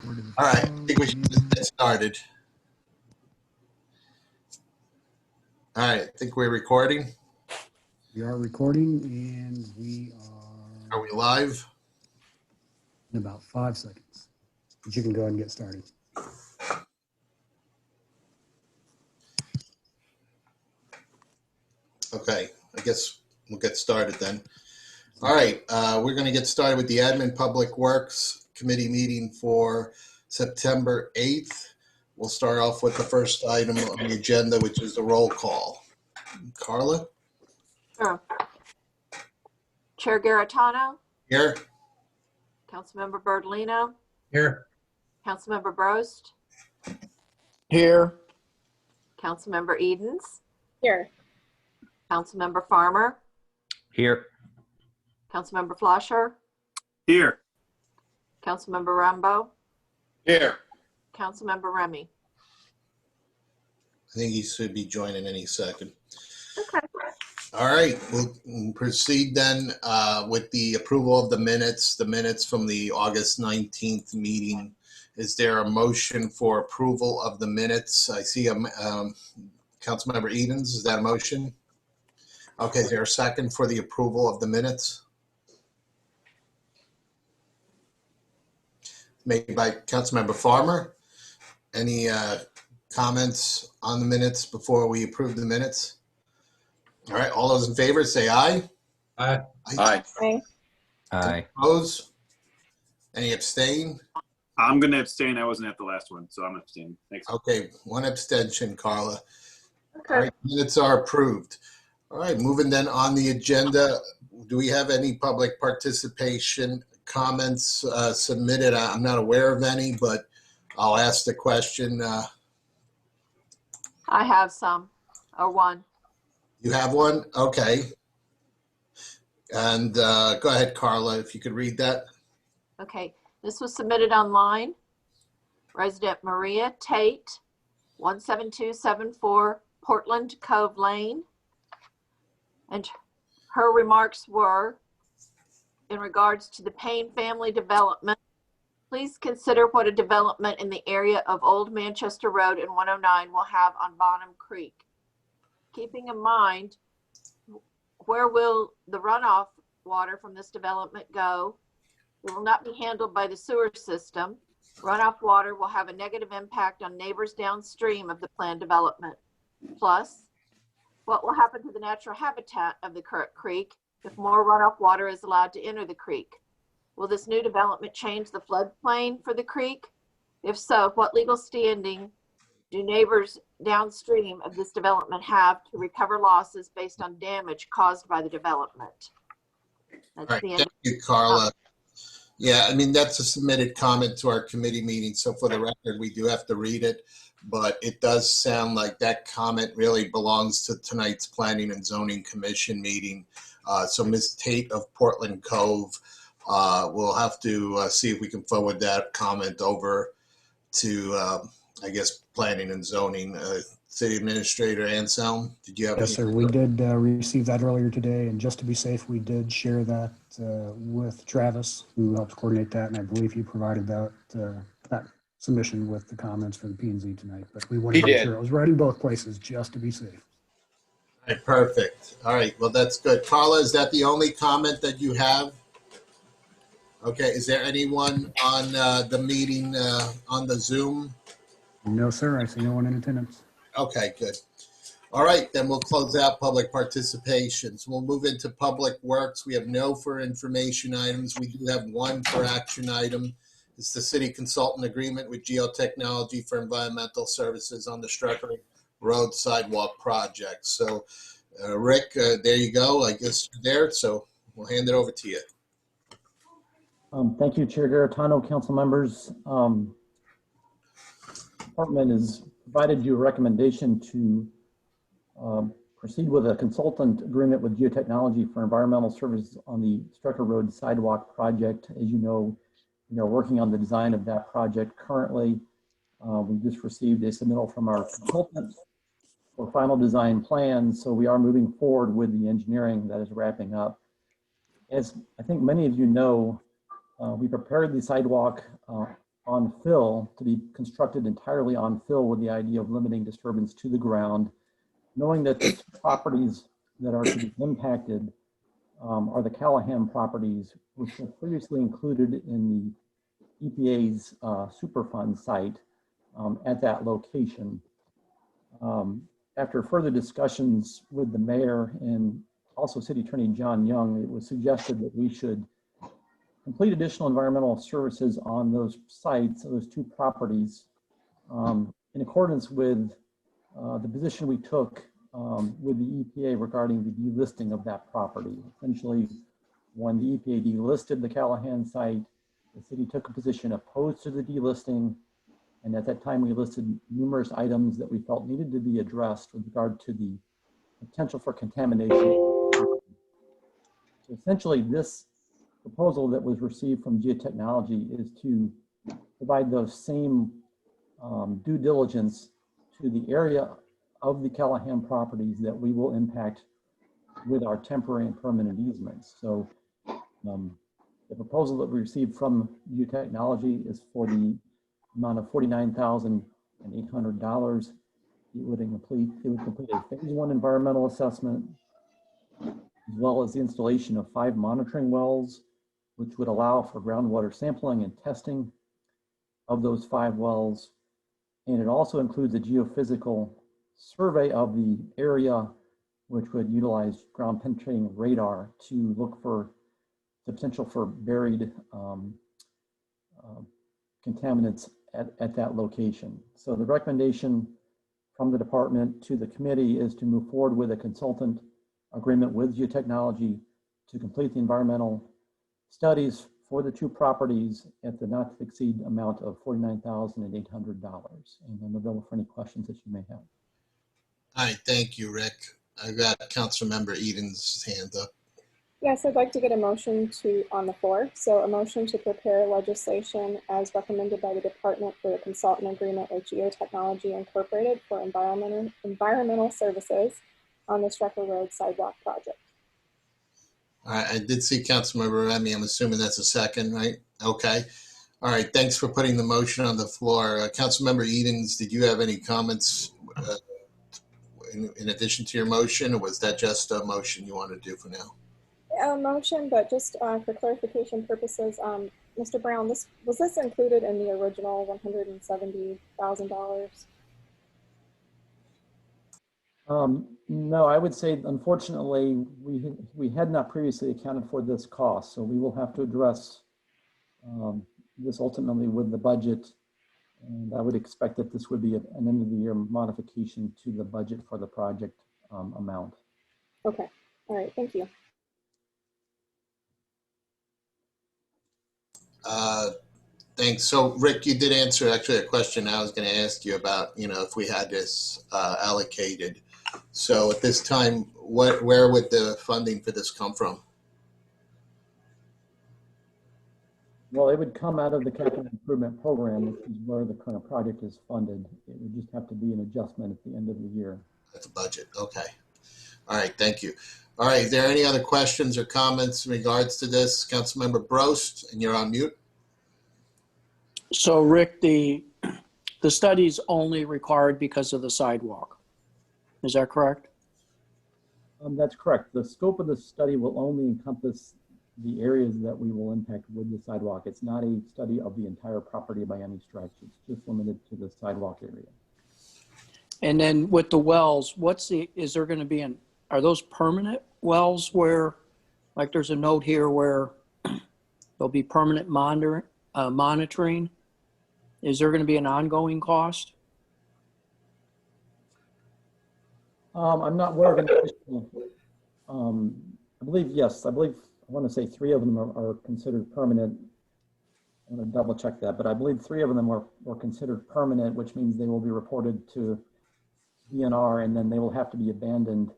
All right, I think we should just get started. All right, I think we're recording. We are recording, and we Are we live? in about 5 seconds. But you can go ahead and get started. Okay, I guess we'll get started then. All right, we're going to get started with the Admin Public Works Committee meeting for September 8th. We'll start off with the first item on the agenda, which is the roll call. Carla? Sure. Chair Garitano, Here? Councilmember Bertolino, Here. Councilmember Brost, Here. Councilmember Edens, Here. Councilmember Farmer, Here. Councilmember Flosher, Here. Councilmember Rambo, Here. Councilmember Remy. I think he should be joining any second. Okay. All right, we'll proceed then with the approval of the minutes from the August 19th meeting. Is there a motion for approval of the minutes? I see Councilmember Edens, is that a motion? Okay, is there a second for the approval of the minutes? Made by Councilmember Farmer. Any comments on the minutes before we approve the minutes? All right, all those in favor say aye. Aye. Aye. Aye. Aye. Oppose? Any abstain? I'm going to abstain. I wasn't at the last one, so I'm abstaining. Thanks. Okay, one abstention, Carla. Okay. All right, minutes are approved. All right, moving then on the agenda, do we have any public participation comments submitted? I'm not aware of any, but I'll ask the question. I have some, or one. You have one? Okay. And go ahead, Carla, if you could read that. Okay, this was submitted online. Resident Maria Tate, 17274 Portland Cove Lane. And her remarks were, in regards to the Payne family development, please consider what a development in the area of Old Manchester Road and 109 will have on Bonham Creek. Keeping in mind, where will the runoff water from this development go? It will not be handled by the sewer system. Runoff water will have a negative impact on neighbors downstream of the planned development. Plus, what will happen to the natural habitat of the current creek if more runoff water is allowed to enter the creek? Will this new development change the floodplain for the creek? If so, what legal standing do neighbors downstream of this development have to recover losses based on damage caused by the development? That's All right, the end. thank you, Carla. Yeah, I mean, that's a submitted comment to our committee meeting, so for the record, we do have to read it, but it does sound like that comment really belongs to tonight's Planning and Zoning Commission meeting. So Ms. Tate of Portland Cove, we'll have to see if we can forward that comment over to, I guess, Planning and Zoning. City Administrator Anselm, did you have? Yes, sir. We did receive that earlier today, and just to be safe, we did share that with Travis, who helps coordinate that, and I believe he provided that that submission with the comments for the P&Z tonight. But we wanted to make sure it was right in both places, just to be safe. All right, perfect. All right, well, that's good. Carla, is that the only comment that you have? Okay, is there anyone on the meeting on the Zoom? No, sir. I see no one in attendance. Okay, good. All right, then we'll close out public participation. So we'll move into public works. We have no for information items. We do have one for action item. It's the city consultant agreement with Geotechnology for environmental services on the Strecker Road sidewalk project. So Rick, there you go. I guess you're there. So we'll hand it over to you. Thank you, Chair Garitano, council members. Department has provided you a recommendation to proceed with a consultant agreement with Geotechnology for environmental services on the Strecker Road sidewalk project. As you know, we are working on the design of that project currently. We just received a submittal from our consultant for final design plans, so we are moving forward with the engineering that is wrapping up. As I think many of you know, we prepared the sidewalk on fill, to be constructed entirely on fill with the idea of limiting disturbance to the ground, knowing that the properties that are to be impacted are the Callahan properties, which were previously included in the EPA's Superfund site at that location. After further discussions with the mayor and also City Attorney John Young, it was suggested that we should complete additional environmental services on those sites, those two properties, in accordance with the position we took with the EPA regarding the delisting of that property. Essentially, when the EPA delisted the Callahan site, the city took a position opposed to the delisting. And at that time, we listed numerous items that we felt needed to be addressed with regard to the potential for contamination. So essentially, this proposal that was received from Geotechnology is to provide those same due diligence to the area of the Callahan properties that we will impact with our temporary and permanent easements. So the proposal that we received from Geotechnology is for the amount of $49,800. It would complete a phase 1 environmental assessment, as well as the installation of 5 monitoring wells, which would allow for groundwater sampling and testing of those 5 wells. And it also includes a geophysical survey of the area, which would utilize ground penetrating radar to look for the potential for buried contaminants at that location. So the recommendation from the department to the committee is to move forward with a consultant agreement with Geotechnology to complete the environmental studies for the 2 properties at the not to exceed amount of $49,800. And I'm available for any questions that you may have. All right, thank you, Rick. I got Councilmember Eden's hand up. Yes, I'd like to get a motion on the floor. So a motion to prepare legislation as recommended by the department for a consultant agreement with Geotechnology Incorporated for environmental services on the Strecker Road sidewalk project. All right, I did see Councilmember Remy. I'm assuming that's a second, right? Okay. All right, thanks for putting the motion on the floor. Councilmember Edens, did you have any comments in addition to your motion, or was that just a motion you want to do for now? A motion, but just for clarification purposes, Mr. Brown, was this included in the original $170,000? No, I would say, unfortunately, we had not previously accounted for this cost, so we will have to address this ultimately with the budget. And I would expect that this would be an end of the year modification to the budget for the project amount. Okay, all right, thank you. Thanks. So, Rick, you did answer actually a question I was going to ask you about, if we had this allocated. So at this time, where would the funding for this come from? Well, it would come out of the capital improvement program, which is where the current project is funded. It would just have to be an adjustment at the end of the year. That's a budget. Okay. All right. Thank you. All right. Is there any other questions or comments in regards to this? Councilmember Brost, and you're on mute. So Rick, the study's only required because of the sidewalk. Is that correct? That's correct. The scope of the study will only encompass the areas that we will impact with the sidewalk. It's not a study of the entire property by any stretch. It's just limited to the sidewalk area. And then with the wells, is there going to be are those permanent wells where, like there's a note here where there'll be permanent monitoring? Is there going to be an ongoing cost? I'm not aware of an additional. I believe, yes, I want to say 3 of them are considered permanent. I'm going to double check that, but I believe 3 of them were considered permanent, which means they will be reported to DNR and then they will have to be abandoned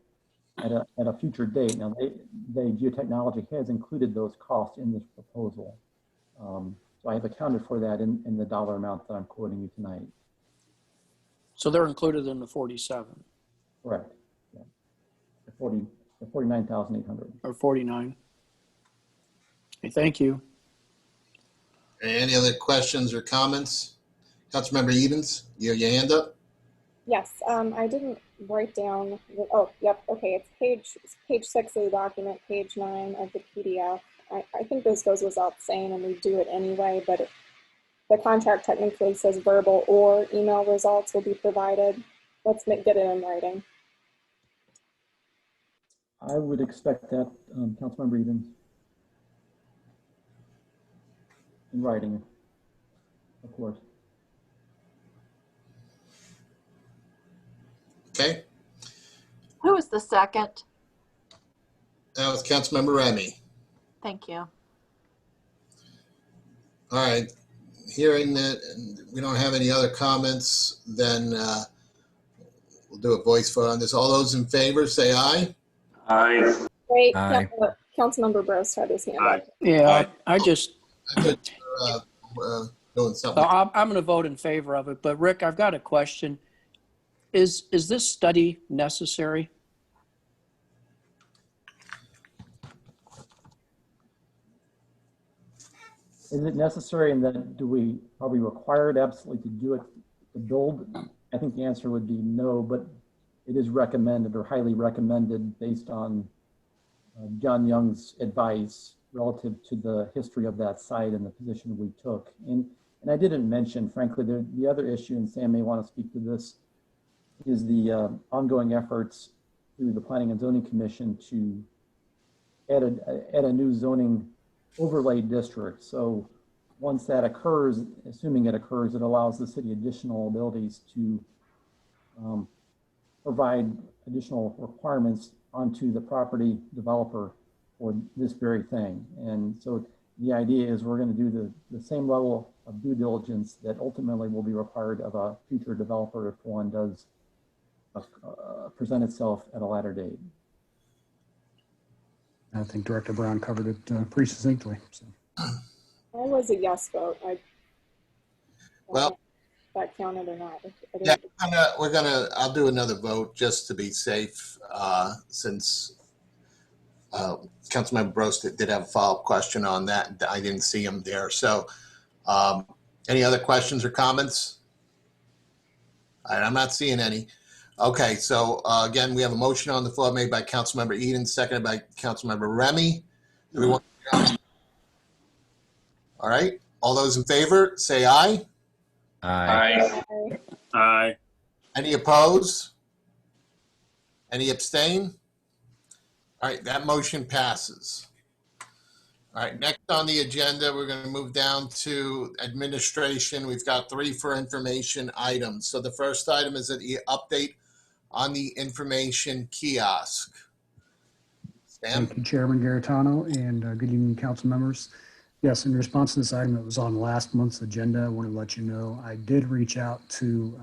at a future date. Now, Geotechnology has included those costs in this proposal. So I have accounted for that in the dollar amount that I'm quoting you tonight. So they're included in the 47? Correct. Yeah. The 49,800. Or 49? Okay, thank you. Any other questions or comments? Councilmember Edens, you have your hand up? Yes, I didn't write down, oh, yep, okay, it's page 6 of the document, page 9 of the PDF. I think this goes without saying, and we do it anyway, but the contract technically says verbal or email results will be provided. Let's get it in writing. I would expect that, Councilmember Edens. In writing, of course. Okay, Who was the second? that was Councilmember Remy. Thank you. All right, hearing that we don't have any other comments, then we'll do a voice vote on this. All those in favor, say aye. Aye. Wait, Aye. Councilmember Bros had his hand Aye. up. Yeah, I just, I thought you were, doing something. I'm going to vote in favor of it, but Rick, I've got a question. Is this study necessary? Is it necessary, and then are we required absolutely to do it, to build? I think the answer would be no, but it is recommended or highly recommended based on John Young's advice relative to the history of that site and the position we took. And I didn't mention, frankly, the other issue, and Sam may want to speak to this, is the ongoing efforts through the Planning and Zoning Commission to add a new zoning overlay district. So once that occurs, assuming it occurs, it allows the city additional abilities to provide additional requirements onto the property developer for this very thing. And so the idea is we're going to do the same level of due diligence that ultimately will be required of a future developer if one does present itself at a later date. I think Director Brown covered it pretty succinctly. So. I was a yes vote. Well, that counted or not. yeah, I'll do another vote just to be safe, since Councilmember Bros did have a follow-up question on that. I didn't see him there. So any other questions or comments? All right, I'm not seeing any. Okay, so again, we have a motion on the floor made by Councilmember Eden, seconded by Councilmember Remy. Do we want to... All right, all those in favor, say aye. Aye. Aye. Any opposed? Any abstain? All right, that motion passes. All right, next on the agenda, we're going to move down to administration. We've got 3 for information items. So the first item is the update on the information kiosk. Sam? Thank you, Chairman Garitano, and good evening, council members. Yes, in response to this item that was on last month's agenda, I want to let you know I did reach out to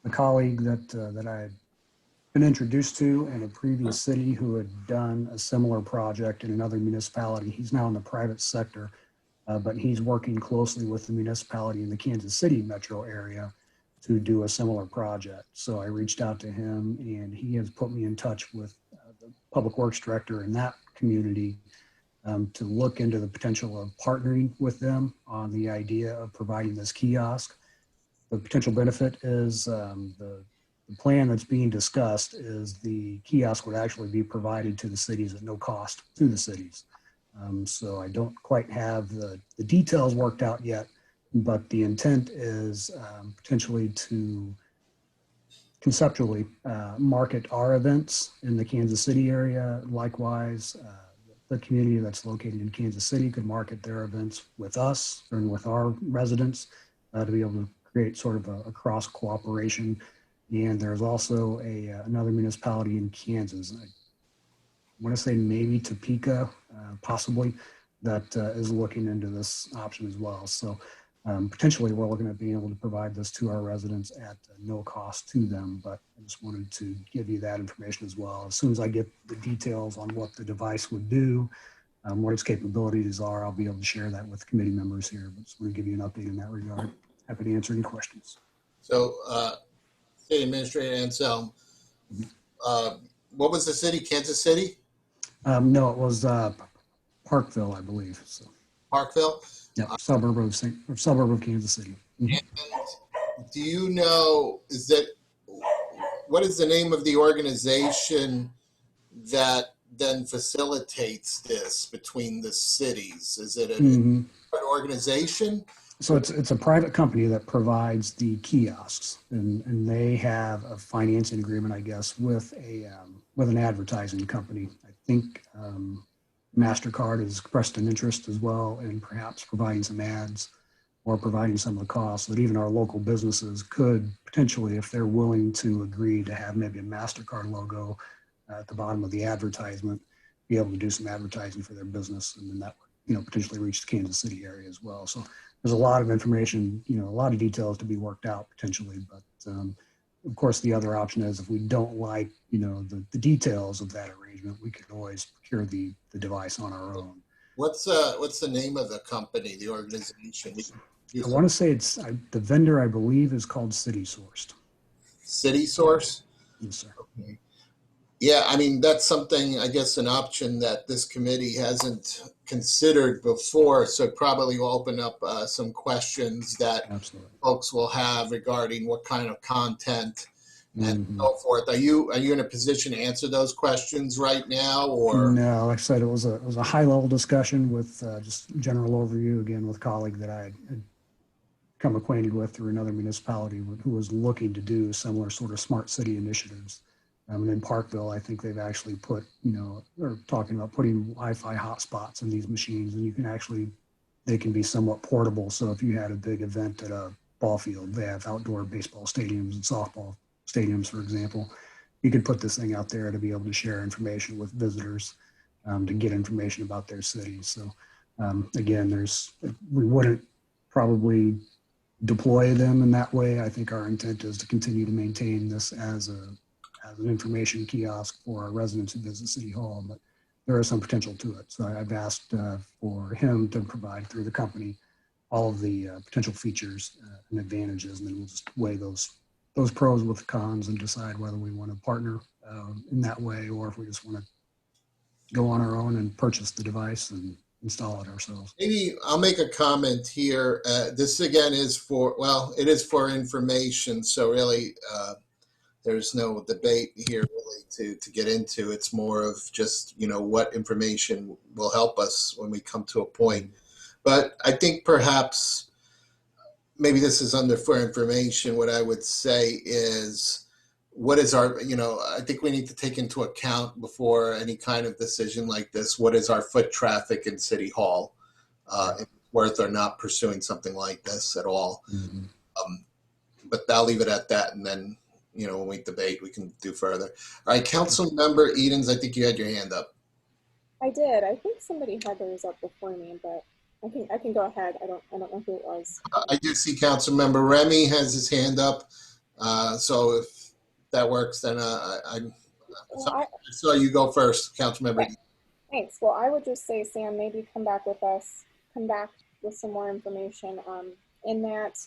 a colleague that I had been introduced to in a previous city who had done a similar project in another municipality. He's now in the private sector, but he's working closely with the municipality in the Kansas City metro area to do a similar project. So I reached out to him, and he has put me in touch with the public works director in that community to look into the potential of partnering with them on the idea of providing this kiosk. The potential benefit is the plan that's being discussed is the kiosk would actually be provided to the cities at no cost to the cities. So I don't quite have the details worked out yet, but the intent is potentially to conceptually market our events in the Kansas City area. Likewise, the community that's located in Kansas City could market their events with us and with our residents to be able to create sort of a cross cooperation. And there's also another municipality in Kansas. I want to say maybe Topeka, possibly, that is looking into this option as well. So potentially we're looking at being able to provide this to our residents at no cost to them, but I just wanted to give you that information as well. As soon as I get the details on what the device would do, what its capabilities are, I'll be able to share that with committee members here. But just want to give you an update in that regard. Happy to answer any questions. So City Administrator Anselm, what was the city, Kansas City? No, it was Parkville, I believe. So Parkville? Yeah, suburb of Kansas City. Mhm. And do you know, what is the name of the organization that then facilitates this between the cities? Is it an organization? So it's a private company that provides the kiosks, and they have a financing agreement, I guess, with an advertising company. I think MasterCard has expressed an interest as well in perhaps providing some ads or providing some of the costs that even our local businesses could potentially, if they're willing to agree to have maybe a MasterCard logo at the bottom of the advertisement, be able to do some advertising for their business, and then that would, potentially reach the Kansas City area as well. So there's a lot of information, a lot of details to be worked out potentially, but of course, the other option is if we don't like, the details of that arrangement, we can always procure the device on our own. What's the name of the company, the organization? I want to say the vendor, I believe, is called City Sourced. City Source? Yes, sir. Okay. Yeah, I mean, that's something, I guess, an option that this committee hasn't considered before. So it probably will open up some questions that Absolutely. folks will have regarding what kind of content and so forth. Are you in a position to answer those questions right now, or? No, like I said, it was a high level discussion with just general overview again with a colleague that I had come acquainted with through another municipality who was looking to do similar sort of smart city initiatives. And in Parkville, I think they've actually put, they're talking about putting Wi-Fi hotspots in these machines, and they can be somewhat portable. So if you had a big event at a ball field, they have outdoor baseball stadiums and softball stadiums, for example. You could put this thing out there to be able to share information with visitors, to get information about their cities. So again, we wouldn't probably deploy them in that way. I think our intent is to continue to maintain this as an information kiosk for our residents who visit City Hall, but there is some potential to it. So I've asked for him to provide through the company all of the potential features and advantages, and then we'll just weigh those pros with the cons and decide whether we want to partner in that way or if we just want to go on our own and purchase the device and install it ourselves. Maybe I'll make a comment here. This again is it is for information. So really, there's no debate here really to get into. It's more of just, what information will help us when we come to a point. But I think perhaps maybe this is under for information. What I would say is, what is our, I think we need to take into account before any kind of decision like this, what is our foot traffic in City Hall? If it's worth or not pursuing something like this at all. But I'll leave it at that, and then, when we debate, we can do further. All right, Council Member Edens, I think you had your hand up. I did. I think somebody had theirs up before me, but I can go ahead. I don't know who it was. I do see Council Member Remy has his hand up. So if that works, then I saw you go first, Council Member. Okay. Thanks. Well, I would just say, Sam, maybe come back with some more information in that.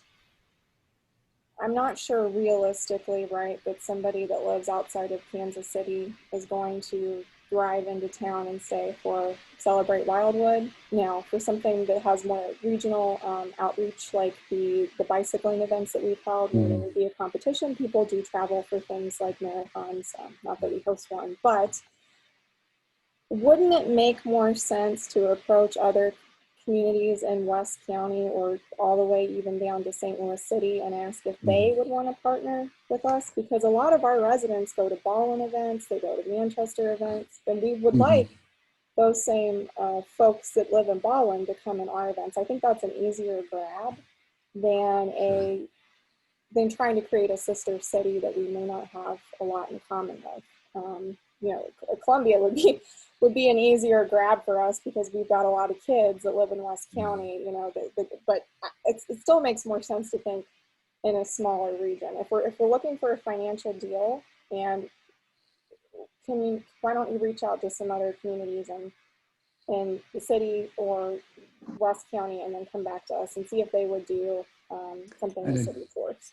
I'm not sure realistically, right, that somebody that lives outside of Kansas City is going to drive into town and say for Celebrate Wildwood. Now, for something that has more regional outreach, like the bicycling events that we've held, where there would be a competition, people do travel for things like marathons, not that we host one, but wouldn't it make more sense to approach other communities in West County or all the way even down to St. Louis City and ask if they would want to partner with us? Because a lot of our residents go to Ballin events, they go to Manchester events, and we would like those same folks that live in Ballin to come in our events. I think that's an easier grab than trying to create a sister city that we may not have a lot in common with. Columbia would be an easier grab for us because we've got a lot of kids that live in West County, but it still makes more sense to think in a smaller region. If we're looking for a financial deal, and why don't you reach out to some other communities in the city or West County and then come back to us and see if they would do something with City Sourced.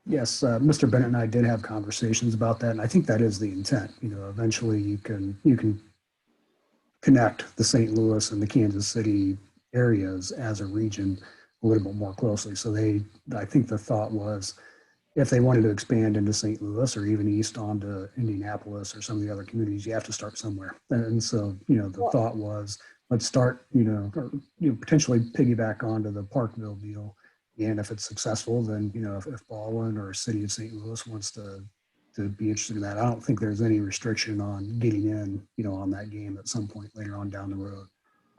Yes, Mr. Bennett and I did have conversations about that, and I think that is the intent. Eventually you can connect the St. Louis and the Kansas City areas as a region a little bit more closely. So I think the thought was, if they wanted to expand into St. Louis or even east onto Indianapolis or some of the other communities, you have to start somewhere. And so, the thought was, let's start, or, potentially piggyback onto the Parkville deal. And if it's successful, then, if Baldwin or City of St. Louis wants to be interested in that, I don't think there's any restriction on getting in, on that game at some point later on down the road.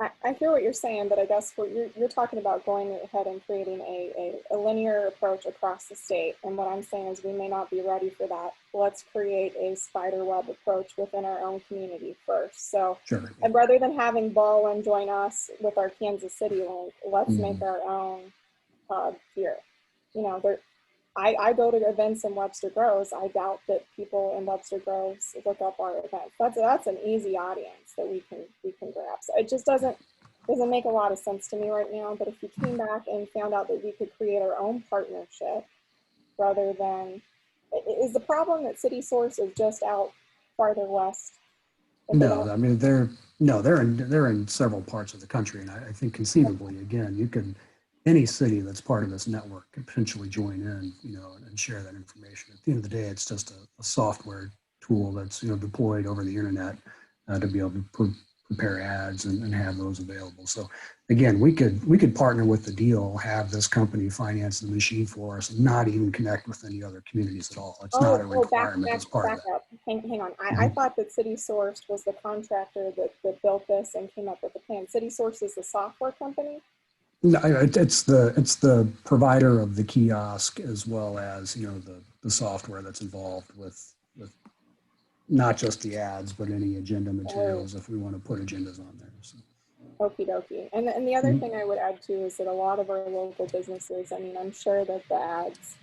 I hear what you're saying, but I guess what you're talking about going ahead and creating a linear approach across the state. And what I'm saying is we may not be ready for that. Let's create a spider web approach within our own community first. So, Sure. And rather than having Baldwin join us with our Kansas City link, let's make our own hub here. I go to events in Webster Groves. I doubt that people in Webster Groves look up our events. That's an easy audience that we can grab. So it just doesn't make a lot of sense to me right now. But if you came back and found out that we could create our own partnership, rather than, is the problem that City Source is just out farther west? No, I mean they're in several parts of the country, and I think conceivably, again, you could. Any city that's part of this network could potentially join in, and share that information. At the end of the day, it's just a software tool that's, deployed over the internet to be able to prepare ads and have those available. So again, we could partner with the deal, have this company finance the machine for us, and not even connect with any other communities at all. It's not a requirement as part of that. Hang on. I thought that City Source was the contractor that built this and came up with the plan. City Source is the software company? No, it's the provider of the kiosk, as well as the software that's involved with not just the ads, but any agenda materials if we want to put agendas on there. So. Okie dokie. And the other thing I would add too is that a lot of our local businesses, I mean, I'm sure that the ads,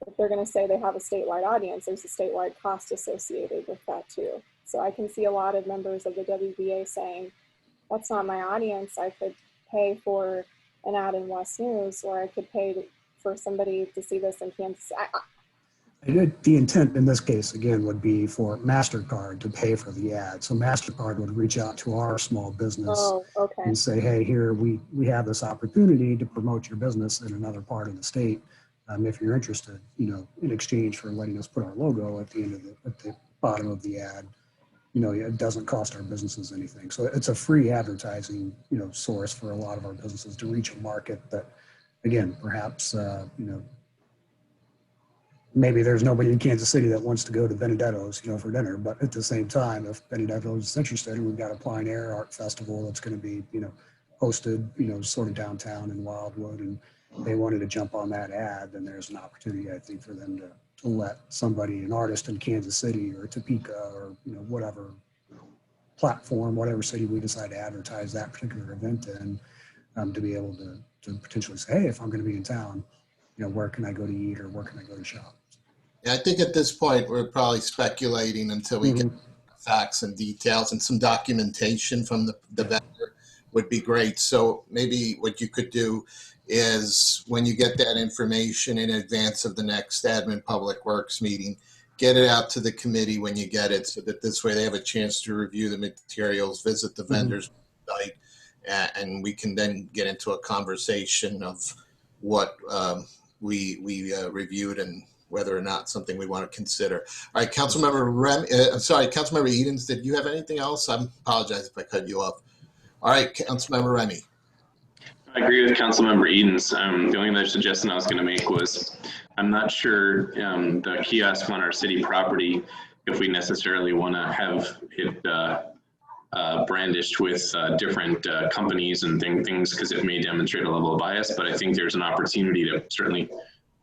if they're going to say they have a statewide audience, there's a statewide cost associated with that too. So I can see a lot of members of the WBA saying, that's not my audience. I could pay for an ad in West News, or I could pay for somebody to see this in Kansas. The intent in this case, again, would be for MasterCard to pay for the ad. So MasterCard would reach out to our small business and say, hey, here, we have this opportunity to promote your business in another part of the state. If you're interested, in exchange for letting us put our logo at the end of at the bottom of the ad, it doesn't cost our businesses anything. So it's a free advertising, source for a lot of our businesses to reach a market that, again, perhaps, maybe there's nobody in Kansas City that wants to go to Benedetto's, for dinner. But at the same time, if Benedetto's is interested, and we've got a Plein Air Art Festival that's going to be, hosted, sort of downtown in Wildwood, and they wanted to jump on that ad, then there's an opportunity, I think, for them to let somebody, an artist in Kansas City or Topeka or, whatever platform, whatever city we decide to advertise that particular event in, to be able to potentially say, hey, if I'm going to be in town, where can I go to eat or where can I go to shop? Yeah, I think at this point, we're probably speculating until we get facts and details, and some documentation from the vendor would be great. So maybe what you could do is, when you get that information in advance of the next Admin Public Works meeting, get it out to the committee when you get it, so that this way they have a chance to review the materials, visit the vendor's site, and we can then get into a conversation of what we reviewed and whether or not something we want to consider. All right, Councilmember Edens, did you have anything else? I apologize if I cut you off. All right, Councilmember Remy. I agree with Councilmember Edens. The only other suggestion I was going to make was, I'm not sure the kiosk on our city property, if we necessarily want to have it brandished with different companies and things, because it may demonstrate a level of bias. But I think there's an opportunity to certainly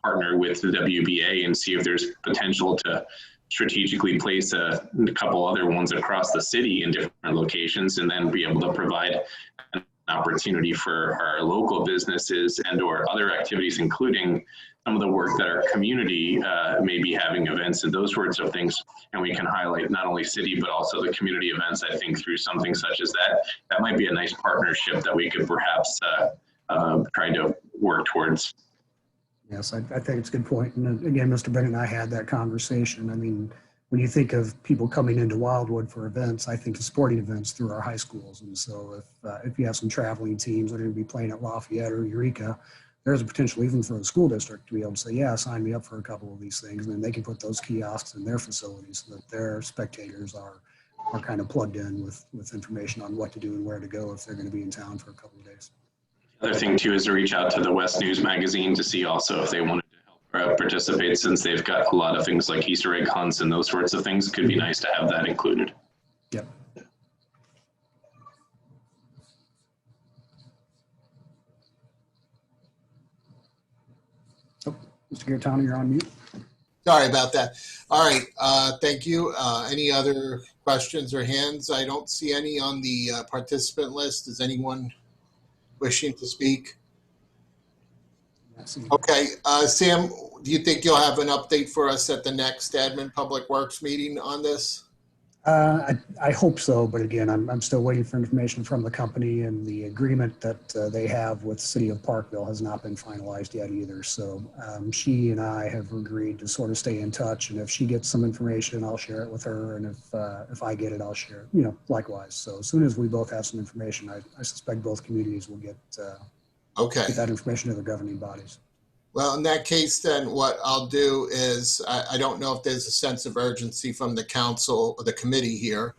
partner with the WBA and see if there's potential to strategically place a couple other ones across the city in different locations, and then be able to provide an opportunity for our local businesses and or other activities, including some of the work that our community may be having, events and those sorts of things. And we can highlight not only city, but also the community events, I think, through something such as that. That might be a nice partnership that we could perhaps try to work towards. Yes, I think it's a good point. And again, Mr. Bennett and I had that conversation. I mean, when you think of people coming into Wildwood for events, I think of sporting events through our high schools. And so if you have some traveling teams that are going to be playing at Lafayette or Eureka, there's a potential even for the school district to be able to say, yeah, sign me up for a couple of these things. And then they can put those kiosks in their facilities so that their spectators are kind of plugged in with information on what to do and where to go if they're going to be in town for a couple of days. Other thing too is to reach out to the West News magazine to see also if they wanted to help participate, since they've got a lot of things like Easter egg hunts and those sorts of things. It could be nice to have that included. Yep. Oh, Mr. Gaetano, you're on mute. Sorry about that. All right, thank you. Any other questions or hands? I don't see any on the participant list. Is anyone wishing to speak? Okay, Sam, do you think you'll have an update for us at the next Admin Public Works meeting on this? I hope so, but again, I'm still waiting for information from the company, and the agreement that they have with the City of Parkville has not been finalized yet either. So she and I have agreed to sort of stay in touch, and if she gets some information, I'll share it with her, and if I get it, I'll share it, likewise. So as soon as we both have some information, I suspect both communities will get that information to their governing bodies. Well, in that case, then what I'll do is, I don't know if there's a sense of urgency from the council or the committee here.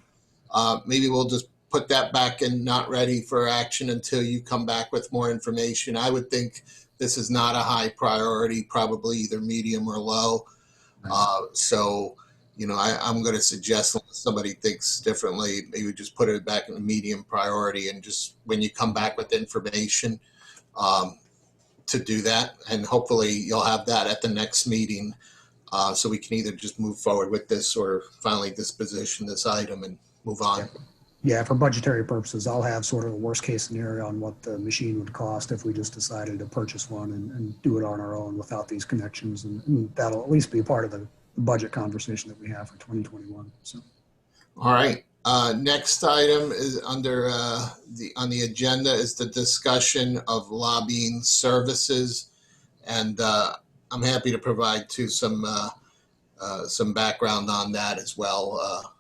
Maybe we'll just put that back and not ready for action until you come back with more information. I would think this is not a high priority, probably either medium or low. So, I'm going to suggest, unless somebody thinks differently, maybe just put it back in a medium priority, and just when you come back with information, to do that, and hopefully you'll have that at the next meeting, so we can either just move forward with this or finally disposition this item and move on. Yeah, for budgetary purposes, I'll have sort of a worst case scenario on what the machine would cost if we just decided to purchase one and do it on our own without these connections, and that'll at least be part of the budget conversation that we have for 2021. So, all right. Next item is on the agenda is the discussion of lobbying services, and I'm happy to provide some background on that as well.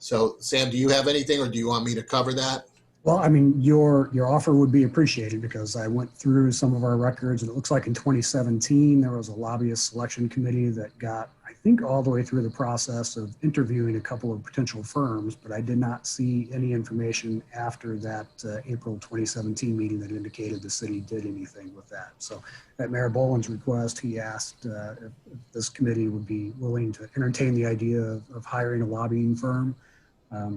So, Sam, do you have anything, or do you want me to cover that? Well, I mean, your offer would be appreciated, because I went through some of our records, and it looks like in 2017 there was a lobbyist selection committee that got, I think, all the way through the process of interviewing a couple of potential firms, but I did not see any information after that April 2017 meeting that indicated the city did anything with that. So at Mayor Boland's request, he asked if this committee would be willing to entertain the idea of hiring a lobbying firm.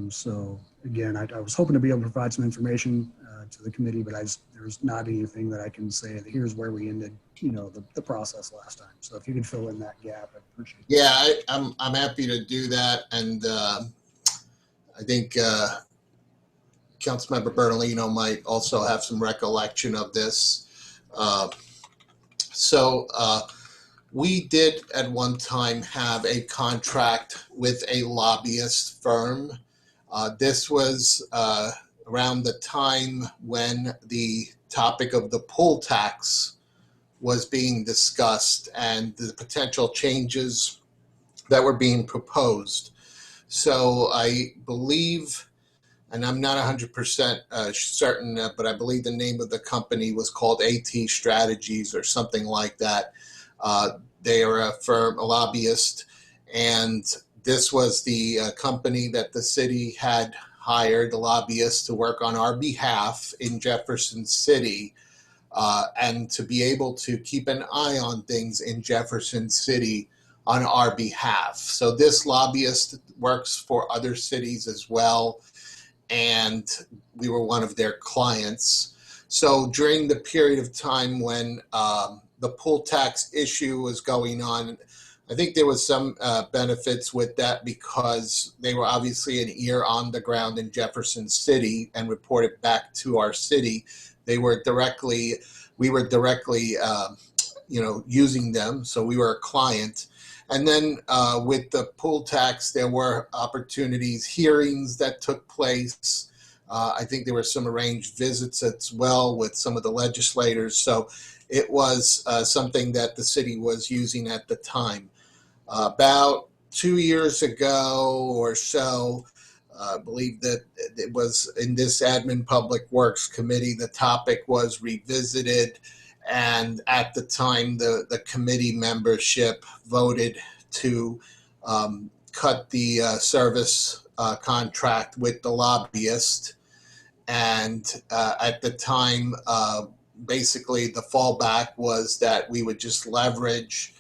So again, I was hoping to be able to provide some information to the committee, but there's not anything that I can say that here's where we ended, the process last time. So if you could fill in that gap, I'd appreciate it. Yeah, I'm happy to do that, and I think Councilmember Bernalino might also have some recollection of this. We did at one time have a contract with a lobbyist firm. This was around the time when the topic of the poll tax was being discussed and the potential changes that were being proposed. So I believe, and I'm not 100% certain, but I believe the name of the company was called AT Strategies or something like that. They are a firm, a lobbyist, and this was the company that the city had hired, the lobbyist, to work on our behalf in Jefferson City, and to be able to keep an eye on things in Jefferson City on our behalf. So this lobbyist works for other cities as well, and we were one of their clients. So during the period of time when the poll tax issue was going on, I think there was some benefits with that, because they were obviously an ear on the ground in Jefferson City and reported back to our city. We were directly, using them, so we were a client. And then with the poll tax, there were opportunities, hearings that took place. I think there were some arranged visits as well with some of the legislators. So it was something that the city was using at the time. About 2 years ago or so, I believe that it was in this Admin Public Works Committee, the topic was revisited. And at the time, the committee membership voted to cut the service contract with the lobbyist. And at the time, basically the fallback was that we would just leverage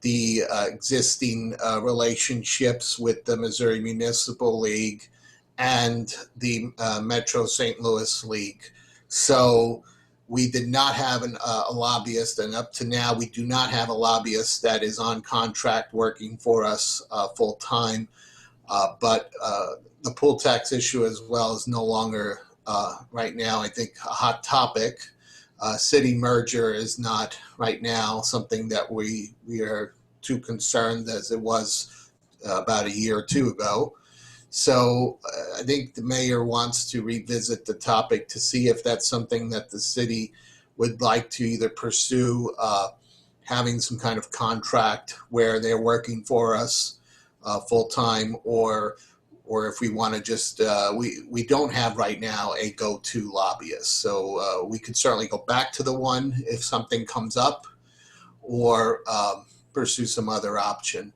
the existing relationships with the Missouri Municipal League and the Metro St. Louis League. So we did not have a lobbyist, and up to now, we do not have a lobbyist that is on contract working for us full time. But the pool tax issue as well is no longer right now, I think, a hot topic. City merger is not right now something that we are too concerned as it was about a year or two ago. So I think the mayor wants to revisit the topic to see if that's something that the city would like to either pursue, having some kind of contract where they're working for us full time, or if we want to just, we don't have right now a go-to lobbyist. So we could certainly go back to the one if something comes up, or pursue some other option.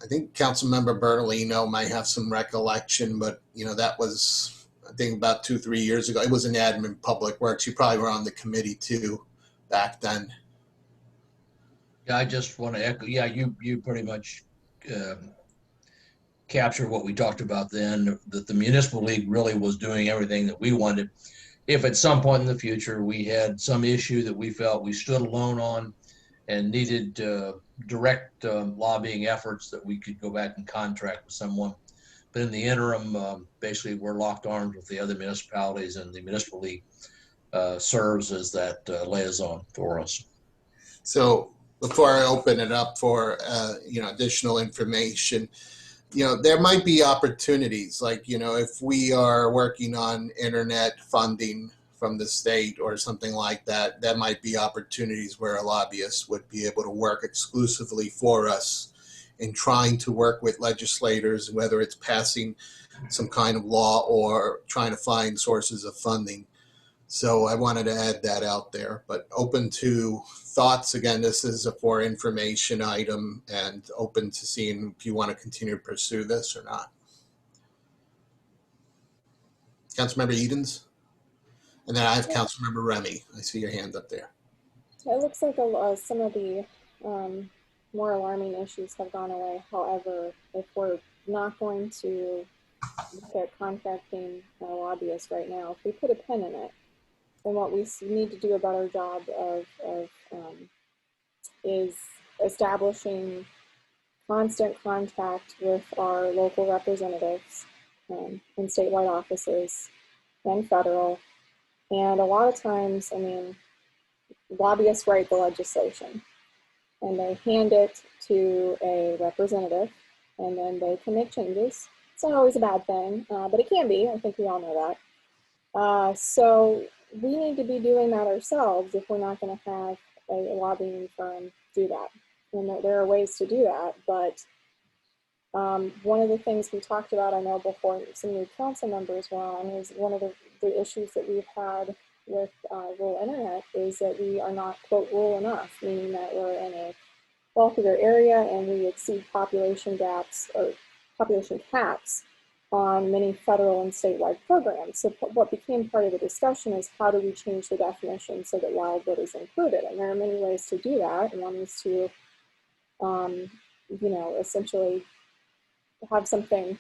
I think Councilmember Bertolino might have some recollection, but that was, I think, about 2-3 years ago. It was an Admin Public Works. You probably were on the committee too back then. Yeah, I just want to echo. Yeah, you pretty much captured what we talked about then. That the Municipal League really was doing everything that we wanted. If at some point in the future we had some issue that we felt we stood alone on and needed direct lobbying efforts, that we could go back and contract with someone. But in the interim, basically we're locked arms with the other municipalities, and the Municipal League serves as that liaison for us. So before I open it up for additional information, there might be opportunities, like if we are working on internet funding from the state or something like that, there might be opportunities where a lobbyist would be able to work exclusively for us in trying to work with legislators, whether it's passing some kind of law or trying to find sources of funding. So I wanted to add that out there, but open to thoughts. Again, this is a for information item, and open to seeing if you want to continue to pursue this or not. Councilmember Edens? And then I have Councilmember Remy. I see your hand up there. It looks like some of the more alarming issues have gone away. However, if we're not going to look at contracting lobbyists right now, if we put a pin in it, then what we need to do a better job of is establishing constant contact with our local representatives in statewide offices and federal. And a lot of times, I mean, lobbyists write the legislation and they hand it to a representative, and then they can make changes. It's not always a bad thing, but it can be. I think we all know that. So we need to be doing that ourselves if we're not going to have a lobbying firm do that. And there are ways to do that, but one of the things we talked about, I know before some new council members were on, is one of the issues that we've had with rural internet is that we are not, quote, rural enough, meaning that we're in a wealthier area and we exceed population gaps or population caps on many federal and statewide programs. So what became part of the discussion is how do we change the definition so that Wildwood is included? And there are many ways to do that. And one is to, essentially have something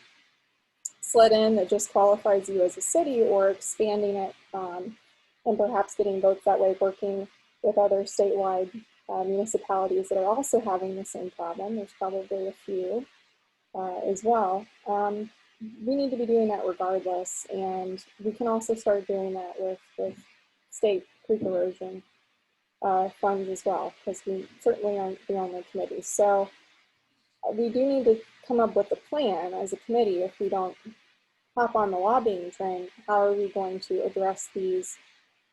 slid in that just qualifies you as a city, or expanding it and perhaps getting votes that way, working with other statewide municipalities that are also having the same problem. There's probably a few as well. We need to be doing that regardless, and we can also start doing that with state pre-conversion funds as well, because we certainly aren't the only committee. So we do need to come up with a plan as a committee. If we don't hop on the lobbying train, how are we going to address these,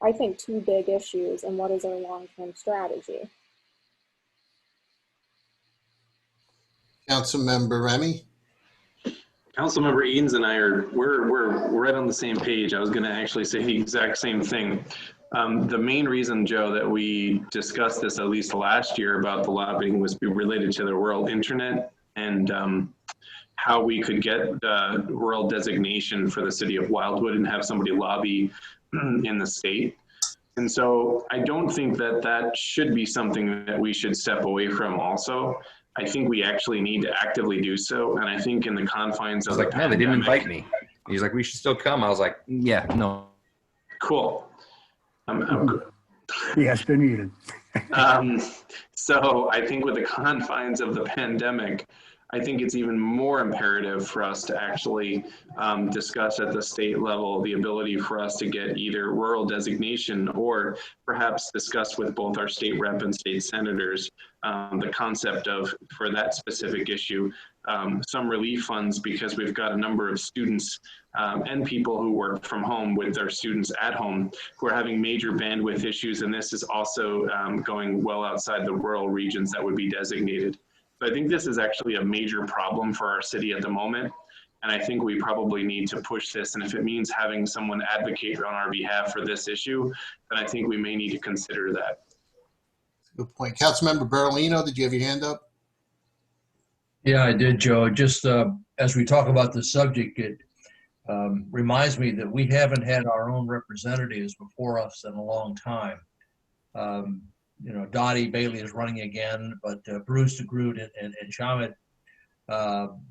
I think, two big issues, and what is our long-term strategy? Councilmember Remy? Councilmember Edens and I we're right on the same page. I was going to actually say the exact same thing. The main reason, Joe, that we discussed this at least last year about the lobbying was related to the rural internet and how we could get the rural designation for the city of Wildwood and have somebody lobby in the state. And so I don't think that that should be something that we should step away from also. I think we actually need to actively do so. And I think in the confines of I was like, no, they didn't invite me. He's like, we should still come. I was like, yeah, no. Cool. Yes, been muted. So I think with the confines of the pandemic, I think it's even more imperative for us to actually discuss at the state level the ability for us to get either rural designation or perhaps discuss with both our state rep and state senators the concept of, for that specific issue, some relief funds, because we've got a number of students and people who work from home with their students at home who are having major bandwidth issues. And this is also going well outside the rural regions that would be designated. So I think this is actually a major problem for our city at the moment. And I think we probably need to push this. And if it means having someone advocate on our behalf for this issue, then I think we may need to consider that. Good point. Councilmember Berlino, did you have your hand up? Yeah, I did, Joe. Just as we talk about this subject, it reminds me that we haven't had our own representatives before us in a long time. You know, Dottie Bailey is running again, but Bruce DeGroot and Shamit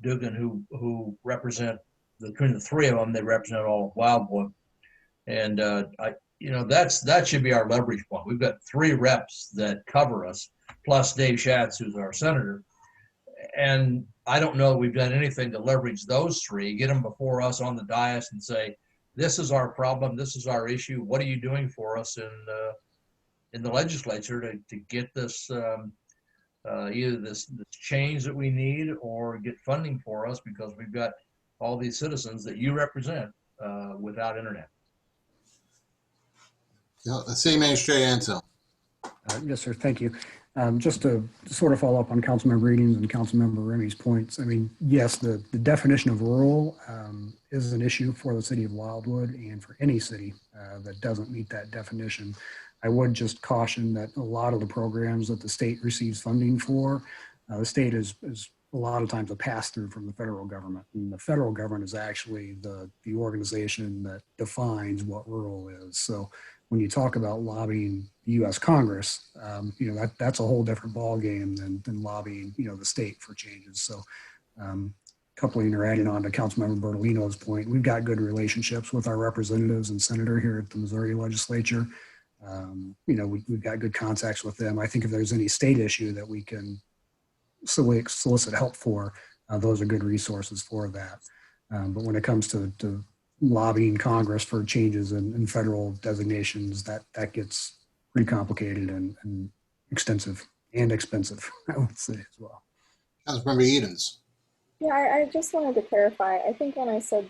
Dugan, who represent, between the three of them, they represent all of Wildwood. And that should be our leverage point. We've got three reps that cover us, plus Dave Schatz, who's our senator. And I don't know that we've done anything to leverage those three, get them before us on the dais and say, this is our problem, this is our issue, what are you doing for us in the legislature to get this either this change that we need or get funding for us, because we've got all these citizens that you represent without internet. The City Administrator Ansel. Yes, sir. Thank you. Just to sort of follow up on Councilmember Edens and Councilmember Remy's points. I mean, yes, the definition of rural is an issue for the city of Wildwood and for any city that doesn't meet that definition. I would just caution that a lot of the programs that the state receives funding for, the state is a lot of times a pass-through from the federal government. And the federal government is actually the organization that defines what rural is. So when you talk about lobbying the U.S. Congress, that's a whole different ballgame than lobbying, the state for changes. So coupling or adding on to Councilmember Bertolino's point, we've got good relationships with our representatives and senator here at the Missouri legislature. We've got good contacts with them. I think if there's any state issue that we can solicit help for, those are good resources for that. But when it comes to lobbying Congress for changes in federal designations, that gets pretty complicated and extensive and expensive, I would say as well. Councilmember Edens. Yeah, I just wanted to clarify. I think when I said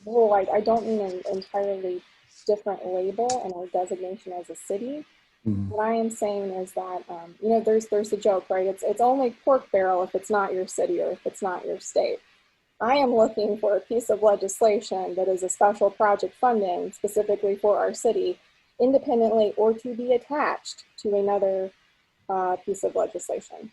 rural, I don't mean an entirely different label and our designation as a city. Mm-hmm. What I am saying is that, there's a joke, right? It's only pork barrel if it's not your city or if it's not your state. I am looking for a piece of legislation that is a special project funding specifically for our city, independently or to be attached to another piece of legislation,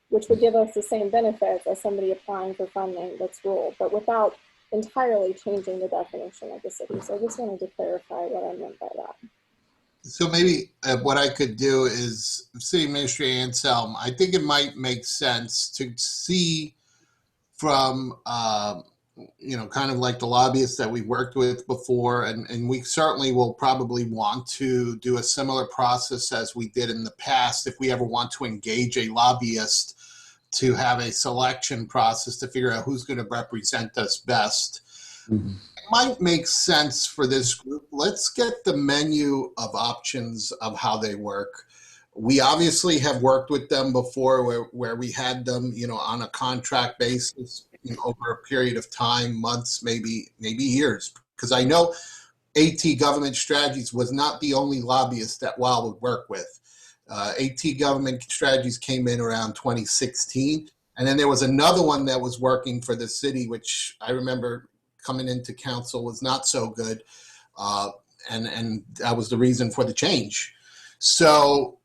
which would give us the same benefits as somebody applying for funding that's rural, but without entirely changing the definition of the city. So I just wanted to clarify what I meant by that. So maybe what I could do is, City Administrator Anselm, I think it might make sense to see from, kind of like the lobbyists that we worked with before, and we certainly will probably want to do a similar process as we did in the past if we ever want to engage a lobbyist, to have a selection process to figure out who's going to represent us best. Mm-hmm. It might make sense for this group. Let's get the menu of options of how they work. We obviously have worked with them before where we had them, on a contract basis, over a period of time, months, maybe years. Because I know AT Government Strategies was not the only lobbyist that Wildwood worked with. AT Government Strategies came in around 2016, And then there was another one that was working for the city, which I remember coming into council was not so good. And that was the reason for the change. So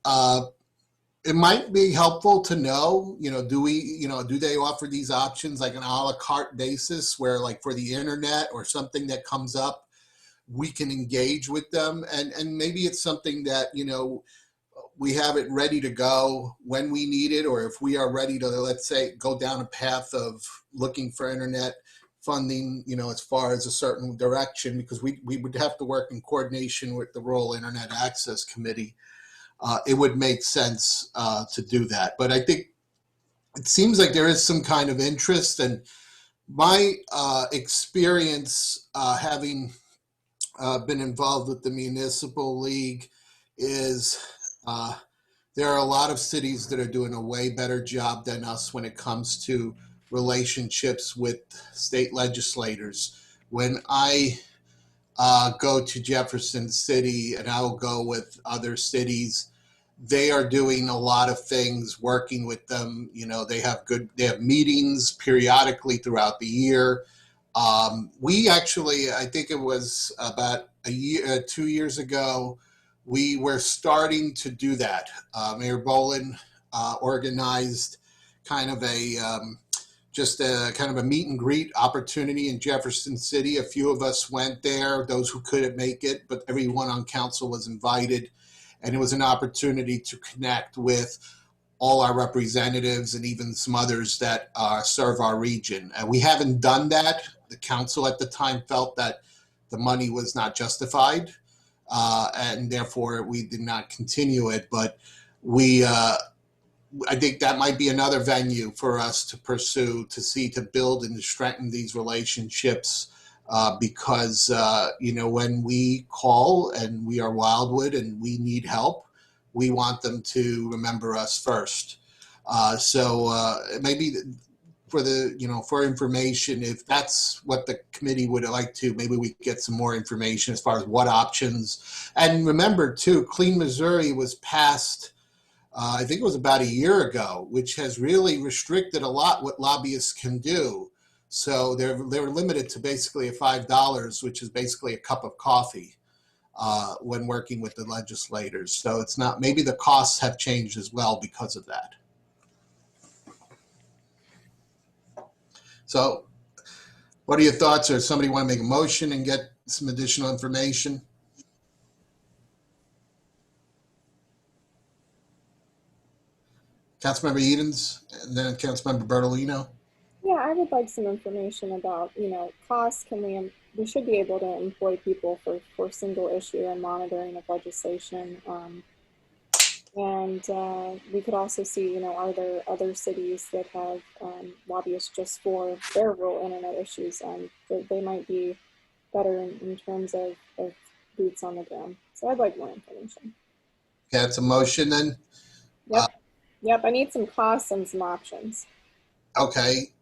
it might be helpful to know, do they offer these options like an a la carte basis where like for the internet or something that comes up, we can engage with them. And maybe it's something that, we have it ready to go when we need it, or if we are ready to, let's say, go down a path of looking for internet funding, as far as a certain direction, because we would have to work in coordination with the Rural Internet Access Committee. It would make sense to do that. But I think it seems like there is some kind of interest, and my experience having been involved with the Municipal League is there are a lot of cities that are doing a way better job than us when it comes to relationships with state legislators. When I go to Jefferson City, and I'll go with other cities, they are doing a lot of things, working with them. They have meetings periodically throughout the year. We actually, I think it was about 2 years ago, we were starting to do that. Mayor Bolin organized kind of just a kind of a meet and greet opportunity in Jefferson City. A few of us went there, those who couldn't make it, but everyone on council was invited. And it was an opportunity to connect with all our representatives and even some others that serve our region. And we haven't done that. The council at the time felt that the money was not justified, and therefore we did not continue it. But I think that might be another venue for us to pursue, to build and to strengthen these relationships, because when we call and we are Wildwood and we need help, we want them to remember us first. So maybe for information, if that's what the committee would like to, maybe we get some more information as far as what options. And remember too, Clean Missouri was passed, I think it was about a year ago, which has really restricted a lot what lobbyists can do. So they're limited to basically $5, which is basically a cup of coffee when working with the legislators. So it's not, maybe the costs have changed as well because of that. So what are your thoughts? Or somebody want to make a motion and get some additional information? Councilmember Edens, and then Councilmember Bertolino. Yeah, I would like some information about, costs. We should be able to employ people for single issue and monitoring of legislation. And we could also see, are there other cities that have lobbyists just for their rural internet issues? They might be better in terms of boots on the ground. So I'd like more information. Okay, that's a motion then? Yep, I need some costs and some options. Okay,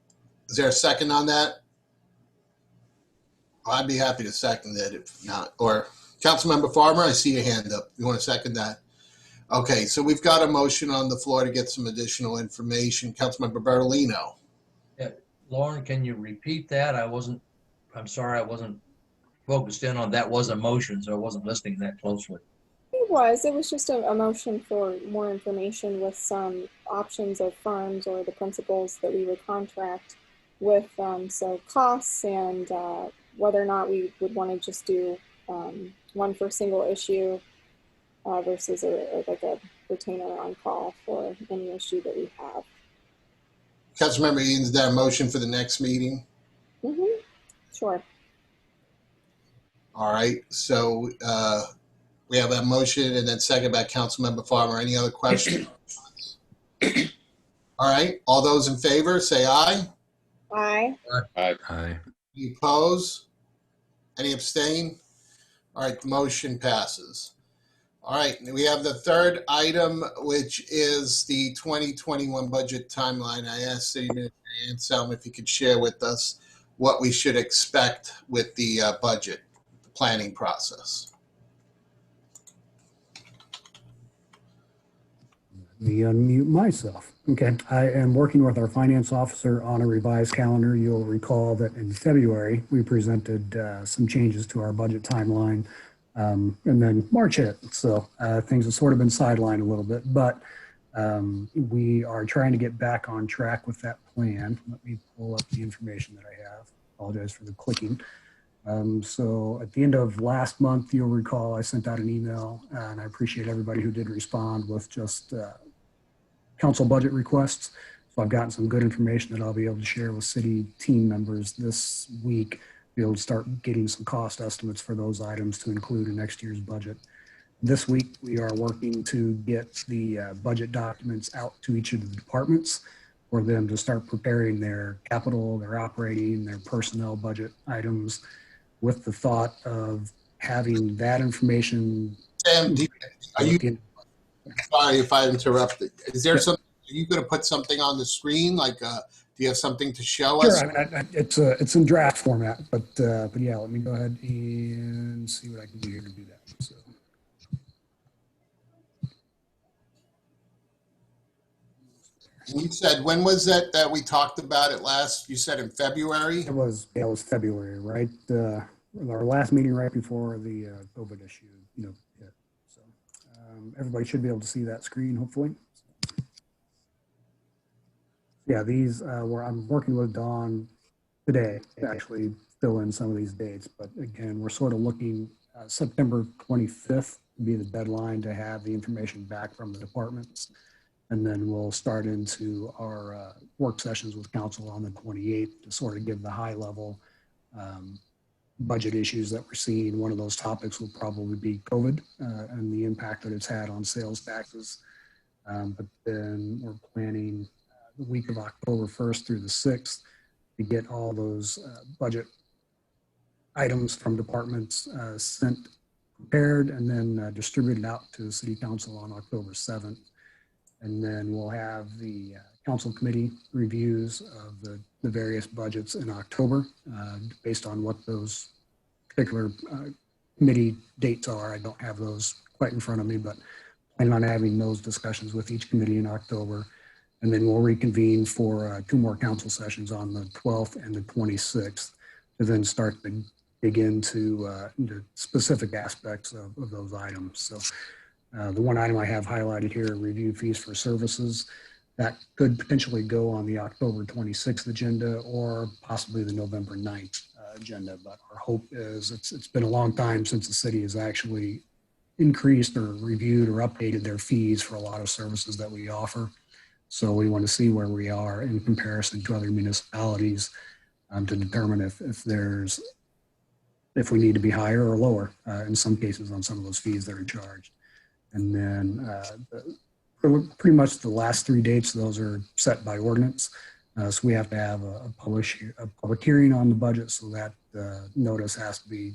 is there a second on that? I'd be happy to second it if not. Or Councilmember Farmer, I see your hand up. You want to second that? Okay, so we've got a motion on the floor to get some additional information. Councilmember Bertolino. Yeah, Lauren, can you repeat that? I'm sorry, I wasn't focused in on that. Was a motion, so I wasn't listening that closely. It was just a motion for more information with some options of firms or the principals that we would contract with, so costs and whether or not we would want to just do one for single issue versus like a retainer on call for any issue that we have. Councilmember Edens, is that a motion for the next meeting? Mm-hmm. Sure. All right, so we have that motion and then second by Councilmember Farmer. Any other questions? All right, all those in favor, say aye. Aye. Aye. Any oppose? Any abstain? All right, the motion passes. All right, we have the third item, which is the 2021 budget timeline. I asked City Manager Anselm if he could share with us what we should expect with the budget planning process. me unmute myself. Okay, I am working with our finance officer on a revised calendar. You'll recall that in February, we presented some changes to our budget timeline, and then March hit. So things have sort of been sidelined a little bit, but we are trying to get back on track with that plan. Let me pull up the information that I have. Apologize for the clicking. So at the end of last month, you'll recall I sent out an email, and I appreciate everybody who did respond with just council budget requests. So I've gotten some good information that I'll be able to share with city team members this week, be able to start getting some cost estimates for those items to include in next year's budget. This week, we are working to get the budget documents out to each of the departments for them to start preparing their capital, their operating, their personnel budget items, with the thought of having that information. Sam, are you, sorry if I interrupted. Is there something, are you going to put something on the screen? Like, do you have something to show us? Sure, I mean, it's in draft format, but yeah, let me go ahead and see what I can do here to do that. So. You said, when was that we talked about it last? You said in February? It was February, right? Our last meeting right before the COVID issue, hit. So everybody should be able to see that screen, hopefully. Yeah, these where I'm working with Dawn today to actually fill in some of these dates. But again, we're sort of looking September 25th to be the deadline to have the information back from the departments. And then we'll start into our work sessions with council on the 28th to sort of give the high level budget issues that we're seeing. One of those topics will probably be COVID and the impact that it's had on sales taxes. But then we're planning the week of October 1st through the 6th to get all those budget items from departments sent, prepared, and then distributed out to the city council on October 7th. And then we'll have the council committee reviews of the various budgets in October based on what those particular committee dates are. I don't have those quite in front of me, but planning on having those discussions with each committee in October. And then we'll reconvene for 2 more council sessions on the 12th and the 26th to then start to dig into specific aspects of those items. So the one item I have highlighted here, review fees for services, that could potentially go on the October 26th agenda or possibly the November 9th agenda. But our hope is it's been a long time since the city has actually increased or reviewed or updated their fees for a lot of services that we offer. So we want to see where we are in comparison to other municipalities to determine if we need to be higher or lower in some cases on some of those fees that are charged. And then pretty much the last 3 dates, those are set by ordinance. So we have to have a public hearing on the budget, so that notice has to be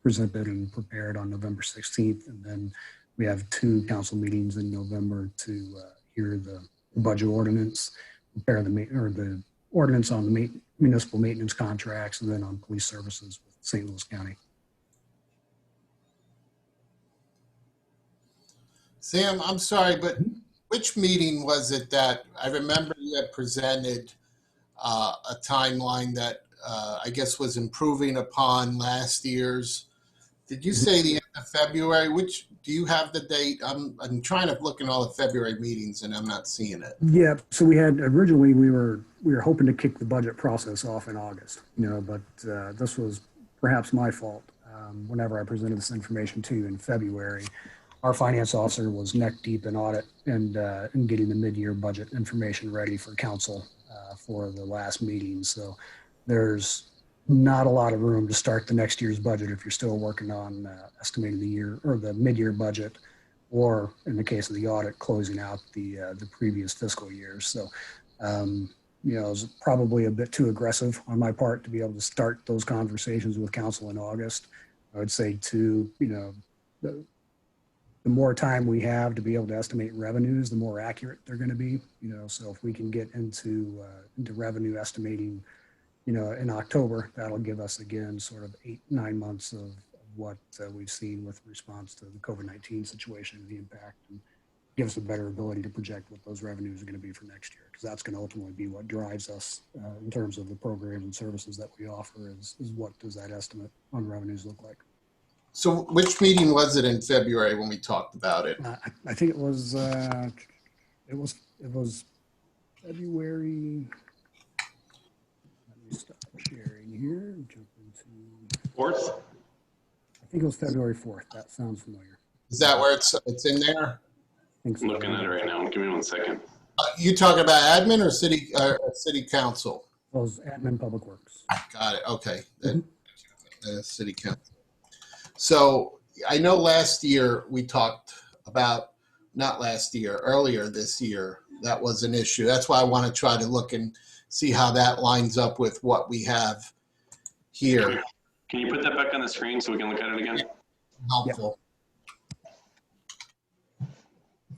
presented and prepared on November 16th. And then we have 2 council meetings in November to hear the budget ordinance, prepare the ordinance on the municipal maintenance contracts, and then on police services with St. Louis County. Sam, I'm sorry, but which meeting was it that I remember you had presented a timeline that I guess was improving upon last year's? Did you say the end of February? Which, do you have the date? I'm trying to look in all the February meetings and I'm not seeing it. Yeah, so we had originally we were hoping to kick the budget process off in August, but this was perhaps my fault. Whenever I presented this information to you in February, our finance officer was neck deep in audit and in getting the mid-year budget information ready for council for the last meeting. So there's not a lot of room to start the next year's budget if you're still working on estimating the year or the mid-year budget, or in the case of the audit, closing out the previous fiscal year. So, it was probably a bit too aggressive on my part to be able to start those conversations with council in August. I would say the more time we have to be able to estimate revenues, the more accurate they're going to be. So if we can get into revenue estimating, in October, that'll give us again sort of 8-9 months of what we've seen with response to the COVID-19 situation and the impact. And give us a better ability to project what those revenues are going to be for next year, because that's going to ultimately be what drives us in terms of the programs and services that we offer is what does that estimate on revenues look like. So which meeting was it in February when we talked about it? I think it was February. Let me stop sharing here and jump into 4th? I think it was February 4th. That sounds familiar. Is that where it's in there? I think so. I'm looking at it right now. Give me 1 second. You talking about admin or city council? It was admin public works. Got it. Okay. City council. So I know last year we talked about, not last year, earlier this year, that was an issue. That's why I want to try to look and see how that lines up with what we have here. Can you put that back on the screen so we can look at it again? Helpful.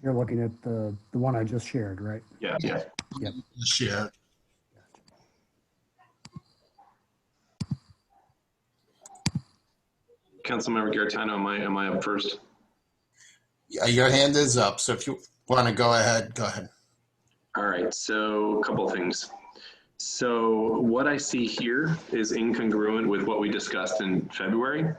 You're looking at the one I just shared, right? Yeah. Yep. Share. Councilmember Garetano, am I up first? Yeah, your hand is up. So if you want to go ahead, go ahead. All right, so a couple of things. So what I see here is incongruent with what we discussed in February.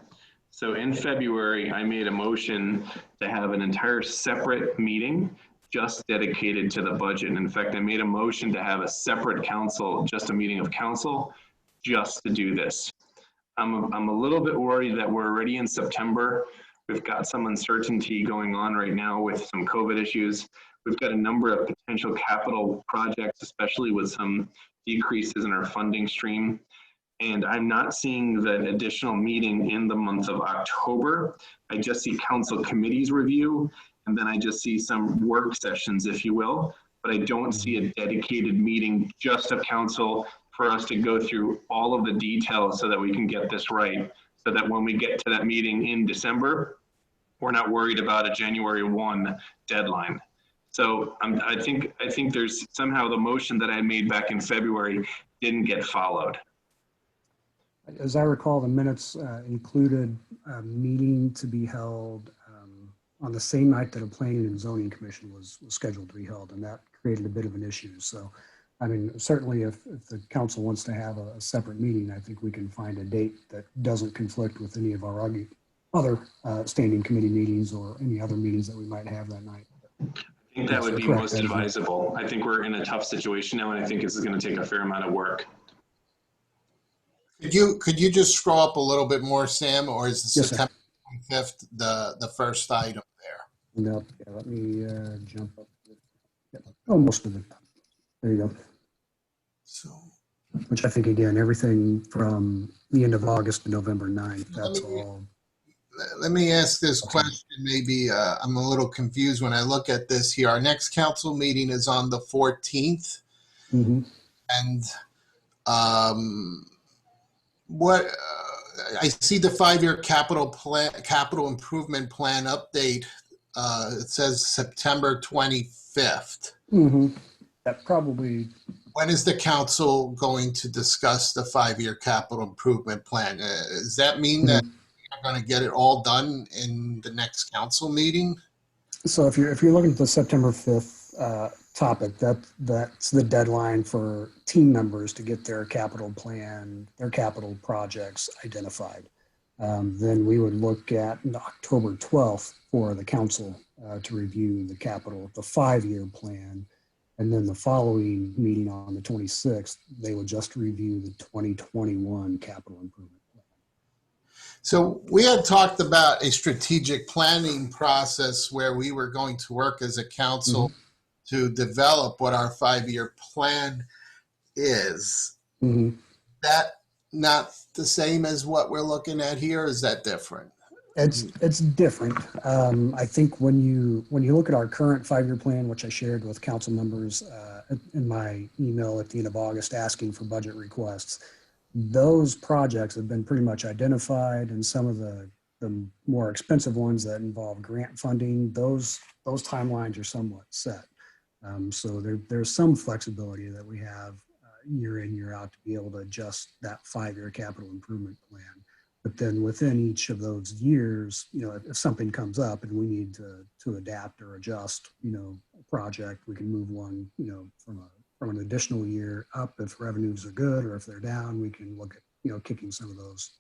So in February, I made a motion to have an entire separate meeting just dedicated to the budget. And in fact, I made a motion to have a separate council, just a meeting of council, just to do this. I'm a little bit worried that we're already in September. We've got some uncertainty going on right now with some COVID issues. We've got a number of potential capital projects, especially with some decreases in our funding stream. And I'm not seeing the additional meeting in the month of October. I just see council committees review, and then I just see some work sessions, if you will. But I don't see a dedicated meeting just of council for us to go through all of the details so that we can get this right. So that when we get to that meeting in December, we're not worried about a January 1 deadline. So I think there's somehow the motion that I made back in February didn't get followed. As I recall, the minutes included a meeting to be held on the same night that a planning and zoning commission was scheduled to be held, and that created a bit of an issue. So, I mean, certainly if the council wants to have a separate meeting, I think we can find a date that doesn't conflict with any of our other standing committee meetings or any other meetings that we might have that night. I think that would be most advisable. I think we're in a tough situation now, and I think it's going to take a fair amount of work. Could you just scroll up a little bit more, Sam, or is the Yes, September 25th the first item there? No, yeah, let me jump up. Yep. Oh, most of it. There you go. So, which I think, again, everything from the end of August to November 9th, that's all. Let me ask this question. Maybe I'm a little confused when I look at this here. Our next council meeting is on the 14th. Mm-hmm. And what I see the 5-year capital improvement plan update. It says September 25th. Mm-hmm. That probably. When is the council going to discuss the 5-year capital improvement plan? Does that mean that we're going to get it all done in the next council meeting? So if you're looking at the September 5th topic, that's the deadline for team members to get their capital plan, their capital projects identified. Then we would look at October 12th for the council to review the 5-year plan. And then the following meeting on the 26th, they would just review the 2021 capital improvement plan. So we had talked about a strategic planning process where we were going to work as a council to develop what our 5-year plan is. Mm-hmm. That not the same as what we're looking at here? Is that different? It's different. I think when you look at our current 5-year plan, which I shared with council members in my email at the end of August asking for budget requests, those projects have been pretty much identified, and some of the more expensive ones that involve grant funding, those timelines are somewhat set. So there's some flexibility that we have year in, year out to be able to adjust that 5-year capital improvement plan. But then within each of those years, if something comes up and we need to adapt or adjust, a project, we can move one, from an additional year up if revenues are good, or if they're down, we can look at, kicking some of those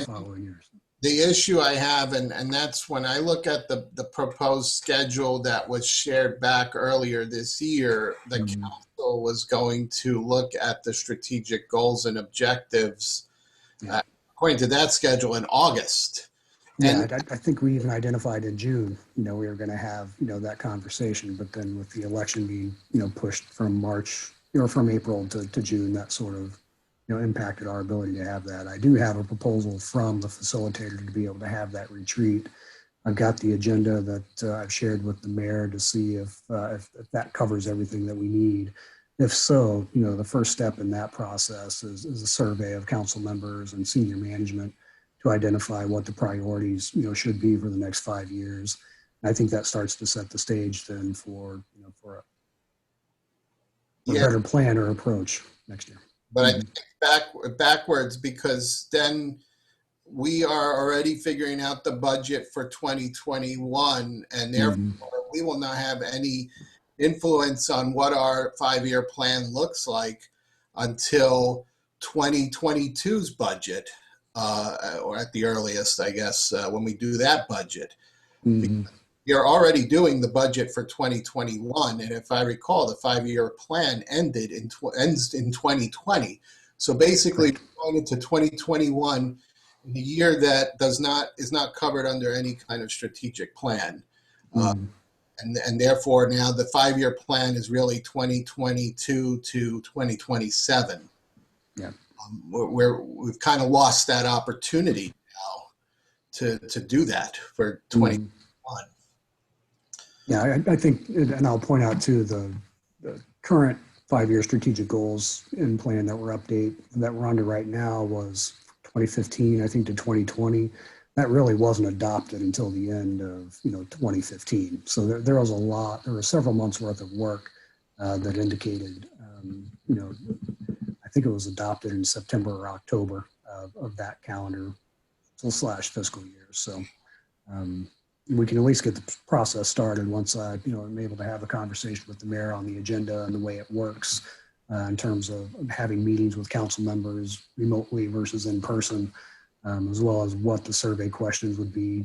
following years. The issue I have, and that's when I look at the proposed schedule that was shared back earlier this year, the council was going to look at the strategic goals and objectives according to that schedule in August. Yeah, I think we even identified in June, we were going to have, that conversation, but then with the election being, pushed from March, from April to June, that sort of, impacted our ability to have that. I do have a proposal from the facilitator to be able to have that retreat. I've got the agenda that I've shared with the mayor to see if that covers everything that we need. If so, the first step in that process is a survey of council members and senior management to identify what the priorities, should be for the next 5 years. And I think that starts to set the stage then for a better plan or approach next year. But I think backwards, because then we are already figuring out the budget for 2021, and therefore we will not have any influence on what our 5-year plan looks like until 2022's budget, or at the earliest, I guess, when we do that budget. You're already doing the budget for 2021, and if I recall, the 5-year plan ends in 2020. So basically, we're going into 2021 in a year that is not covered under any kind of strategic plan, and therefore now the 5-year plan is really 2022 to 2027. Yeah, we've kind of lost that opportunity now to do that for 2021. Yeah, I think, and I'll point out too, the current 5-year strategic goals and plan that we're under right now was 2015, I think, to 2020. That really wasn't adopted until the end of 2015. So there were several months worth of work that indicated, I think it was adopted in September or October of that calendar / fiscal year. So we can at least get the process started once I'm able to have a conversation with the mayor on the agenda and the way it works in terms of having meetings with council members remotely versus in person, as well as what the survey questions would be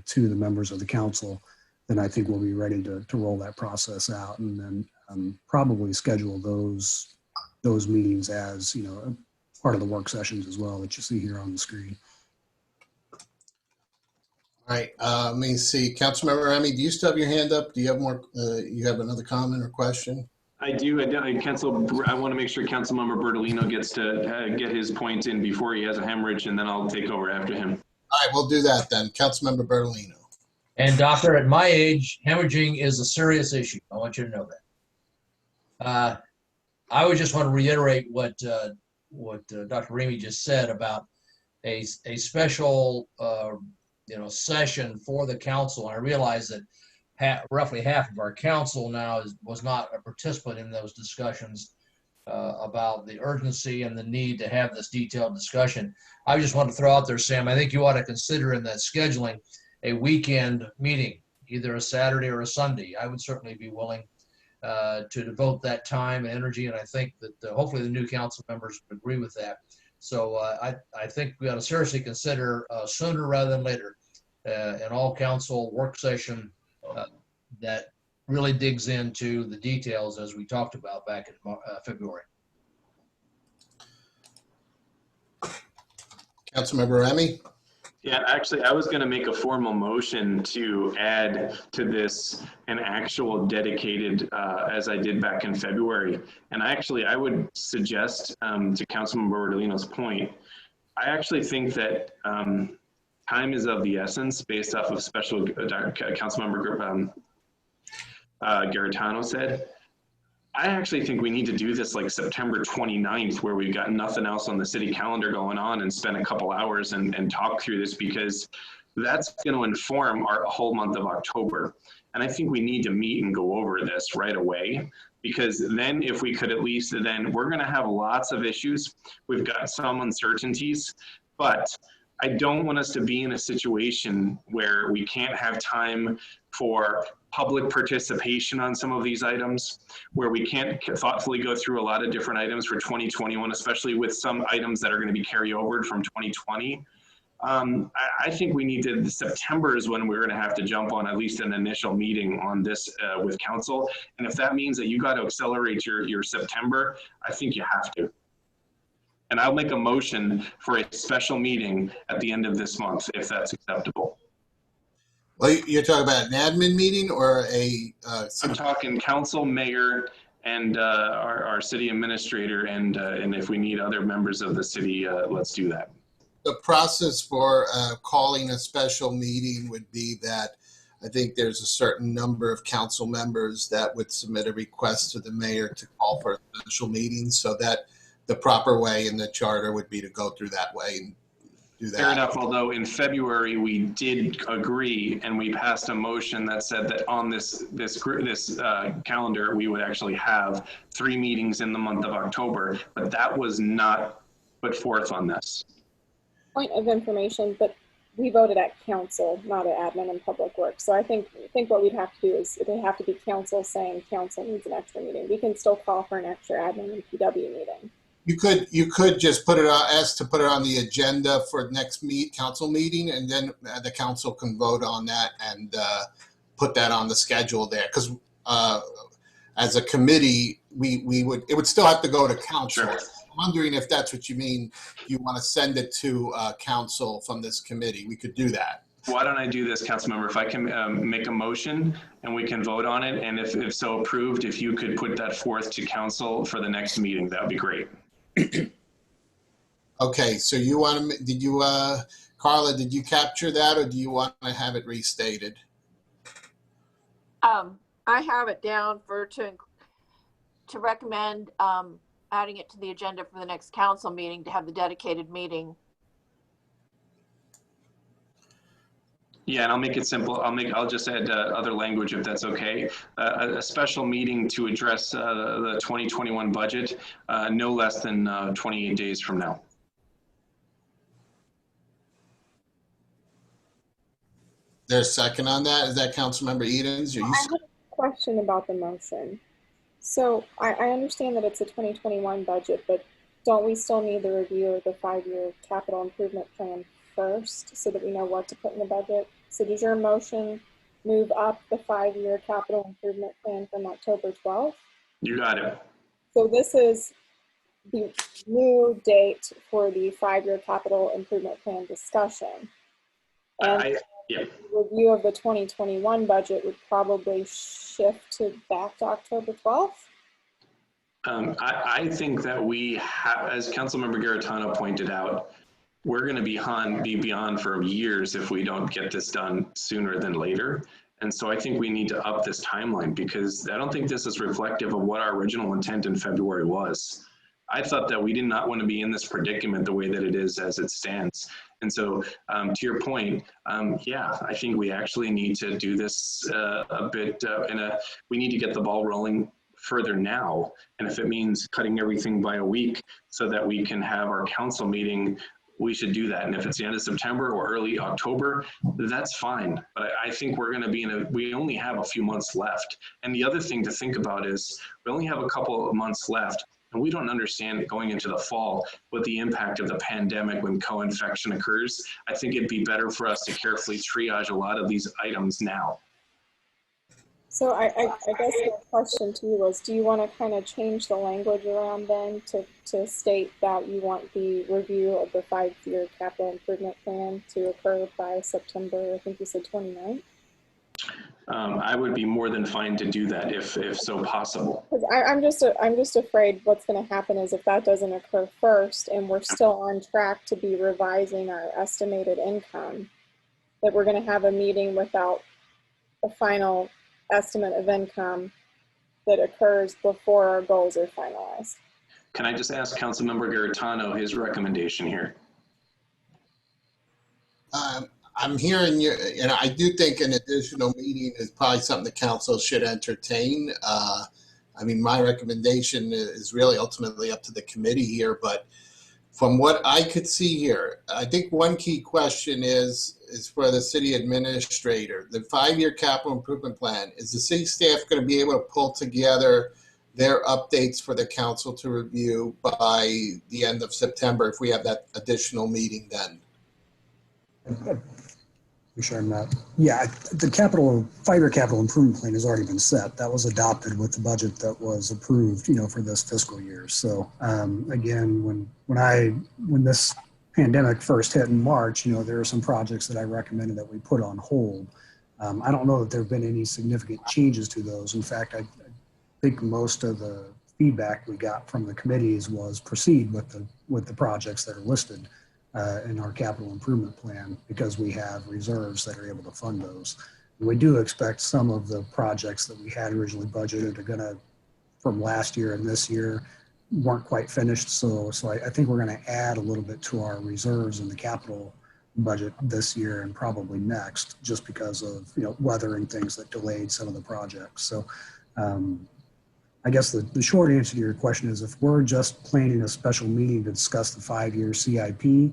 to the members of the council. Then I think we'll be ready to roll that process out, and then probably schedule those meetings as part of the work sessions as well that you see here on the screen. All right, let me see. Councilmember Remy, do you still have your hand up? Do you have more? You have another comment or question? I do. I want to make sure Councilmember Bertolino gets to get his point in before he has a hemorrhage, and then I'll take over after him. All right, we'll do that then. Councilmember Bertolino. And doctor, at my age, hemorrhaging is a serious issue. I want you to know that. I would just want to reiterate what Dr. Remy just said about a special session for the council. And I realize that roughly half of our council now was not a participant in those discussions about the urgency and the need to have this detailed discussion. I just want to throw out there, Sam, I think you ought to consider in that scheduling a weekend meeting, either a Saturday or a Sunday. I would certainly be willing to devote that time and energy, and I think that hopefully the new council members would agree with that. So I think we ought to seriously consider sooner rather than later an all-council work session that really digs into the details as we talked about back in February. Councilmember Remy? Yeah, actually, I was going to make a formal motion to add to this an actual dedicated, as I did back in February. And I would suggest, to Councilmember Bertolino's point, I actually think that time is of the essence based off of special Councilmember Garitano said. I actually think we need to do this like September 29th, where we've got nothing else on the city calendar going on, and spend a couple hours and talk through this, because that's going to inform our whole month of October. And I think we need to meet and go over this right away, because then if we could at least, then we're going to have lots of issues. We've got some uncertainties, but I don't want us to be in a situation where we can't have time for public participation on some of these items, where we can't thoughtfully go through a lot of different items for 2021, especially with some items that are going to be carryover from 2020. I think we need to, September is when we're going to have to jump on at least an initial meeting on this with council. And if that means that you got to accelerate your September, I think you have to. And I'll make a motion for a special meeting at the end of this month, if that's acceptable. Well, you're talking about an admin meeting or a? I'm talking council, mayor, and our city administrator, and if we need other members of the city, let's do that. The process for calling a special meeting would be that I think there's a certain number of council members that would submit a request to the mayor to call for a special meeting, so that the proper way in the charter would be to go through that way and do that. Fair enough, although in February we did agree and we passed a motion that said that on this calendar we would actually have 3 meetings in the month of October, but that was not put forth on this. Point of information, but we voted at council, not at admin and public works. So I think what we'd have to do is they have to be council saying council needs an extra meeting. We can still call for an extra admin and PW meeting. You could just put it on, ask to put it on the agenda for next council meeting, and then the council can vote on that and put that on the schedule there. Because as a committee, it would still have to go to council. Sure. I'm wondering if that's what you mean. You want to send it to council from this committee? We could do that. Why don't I do this, council member? If I can make a motion and we can vote on it, and if so approved, if you could put that forth to council for the next meeting, that would be great. Okay, so you want to, Carla, did you capture that, or do you want to have it restated? I have it down to recommend adding it to the agenda for the next council meeting to have the dedicated meeting. Yeah, and I'll make it simple. I'll just add other language if that's okay. A special meeting to address the 2021 budget, no less than 28 days from now. There's a second on that? Is that Councilmember Edens? I have a question about the motion. So I understand that it's a 2021 budget, but don't we still need the review of the 5-year capital improvement plan first so that we know what to put in the budget? So does your motion move up the 5-year capital improvement plan from October 12th? You got it. So this is the new date for the 5-year capital improvement plan discussion. And yeah. The review of the 2021 budget would probably shift back to October 12th? I think that we have, as Councilmember Garitano pointed out, we're going to be beyond for years if we don't get this done sooner than later. And so I think we need to up this timeline, because I don't think this is reflective of what our original intent in February was. I thought that we did not want to be in this predicament the way that it is as it stands. And so to your point, yeah, I think we actually need to do this a bit we need to get the ball rolling further now. And if it means cutting everything by a week so that we can have our council meeting, we should do that. And if it's the end of September or early October, that's fine. But I think we're going to be we only have a few months left. And the other thing to think about is we only have a couple of months left, and we don't understand going into the fall what the impact of the pandemic when co-infection occurs. I think it'd be better for us to carefully triage a lot of these items now. So I guess the question to you was, do you want to kind of change the language around then to state that you want the review of the 5-year capital improvement plan to occur by September, I think you said 29th? I would be more than fine to do that if so possible. I'm just afraid what's going to happen is if that doesn't occur first and we're still on track to be revising our estimated income, that we're going to have a meeting without a final estimate of income that occurs before our goals are finalized. Can I just ask Councilmember Garitano his recommendation here? I'm hearing you, and I do think an additional meeting is probably something the council should entertain. I mean, my recommendation is really ultimately up to the committee here, but from what I could see here, I think one key question is for the city administrator. The 5-year capital improvement plan, is the city staff going to be able to pull together their updates for the council to review by the end of September if we have that additional meeting then? Sure, Matt. Yeah, the 5-year capital improvement plan has already been set. That was adopted with the budget that was approved, for this fiscal year. So again, when this pandemic first hit in March, there are some projects that I recommended that we put on hold. I don't know that there have been any significant changes to those. In fact, I think most of the feedback we got from the committees was proceed with the projects that are listed in our capital improvement plan, because we have reserves that are able to fund those. And we do expect some of the projects that we had originally budgeted are going to, from last year and this year, weren't quite finished. So I think we're going to add a little bit to our reserves in the capital budget this year and probably next, just because of weather and things that delayed some of the projects. So I guess the short answer to your question is, if we're just planning a special meeting to discuss the 5-year CIP,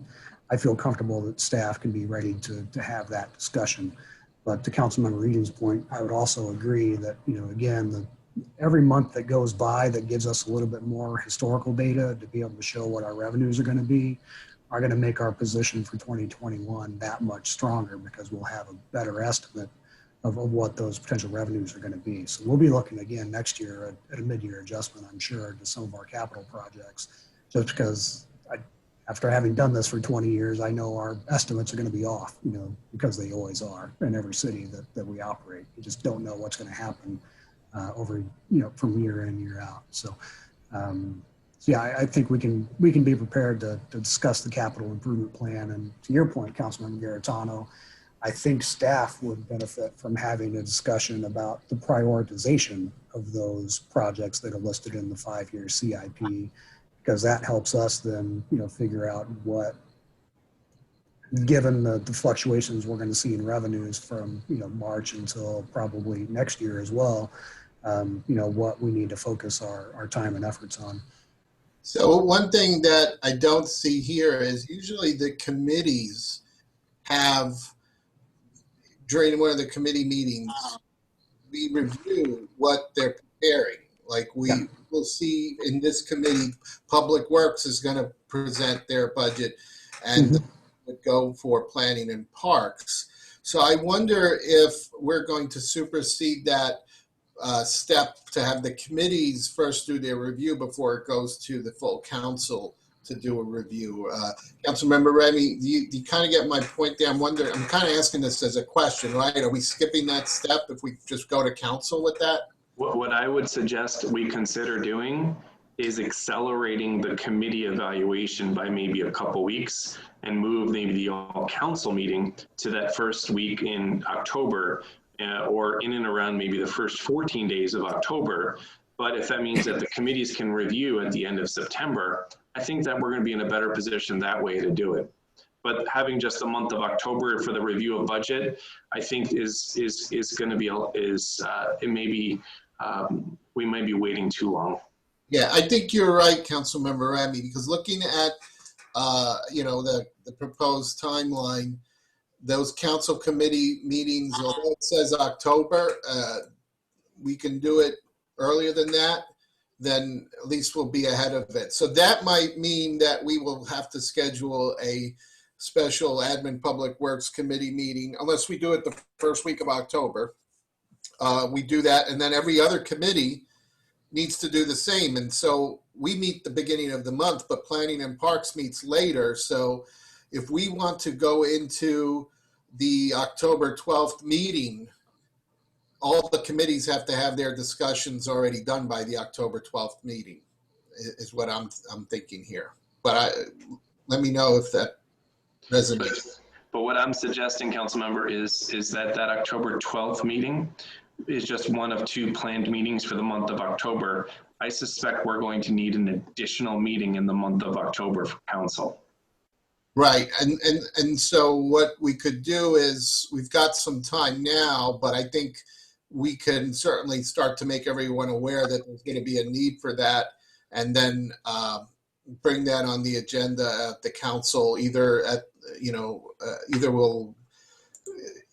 I feel comfortable that staff can be ready to have that discussion. But to Councilmember Eden's point, I would also agree that, again, every month that goes by that gives us a little bit more historical data to be able to show what our revenues are going to be, are going to make our position for 2021 that much stronger, because we'll have a better estimate of what those potential revenues are going to be. So we'll be looking again next year at a mid-year adjustment, I'm sure, to some of our capital projects, just because after having done this for 20 years, I know our estimates are going to be off, because they always are in every city that we operate. You just don't know what's going to happen over, from year in, year out. So, yeah, I think we can be prepared to discuss the capital improvement plan. And to your point, Councilmember Garitano, I think staff would benefit from having a discussion about the prioritization of those projects that are listed in the 5-year CIP, because that helps us then, figure out what, given the fluctuations we're going to see in revenues from, March until probably next year as well, what we need to focus our time and efforts on. So one thing that I don't see here is usually the committees have, during one of the committee meetings, we review what they're preparing. Like we will see in this committee, Public Works is going to present their budget, and would go for planning and parks. So I wonder if we're going to supersede that step to have the committees first do their review before it goes to the full council to do a review. Councilmember Remy, do you kind of get my point there? I'm wondering, I'm kind of asking this as a question, right? Are we skipping that step if we just go to council with that? What I would suggest we consider doing is accelerating the committee evaluation by maybe a couple weeks and move maybe the all council meeting to that first week in October, or in and around maybe the first 14 days of October. But if that means that the committees can review at the end of September, I think that we're going to be in a better position that way to do it. But having just a month of October for the review of budget, I think is going to be, it may be, we might be waiting too long. Yeah, I think you're right, Councilmember Remy, because looking at, the proposed timeline, those council committee meetings, although it says October, we can do it earlier than that, then at least we'll be ahead of it. So that might mean that we will have to schedule a special Admin Public Works Committee meeting, unless we do it the first week of October. We do that, and then every other committee needs to do the same. And so we meet the beginning of the month, but Planning and Parks meets later. So if we want to go into the October 12th meeting, all the committees have to have their discussions already done by the October 12th meeting, is what I'm thinking here. But let me know if that resonates. But what I'm suggesting, Councilmember, is that October 12th meeting is just one of 2 planned meetings for the month of October. I suspect we're going to need an additional meeting in the month of October for council. Right, and so what we could do is, we've got some time now, but I think we can certainly start to make everyone aware that there's going to be a need for that, and then bring that on the agenda at the council, either at, either we'll,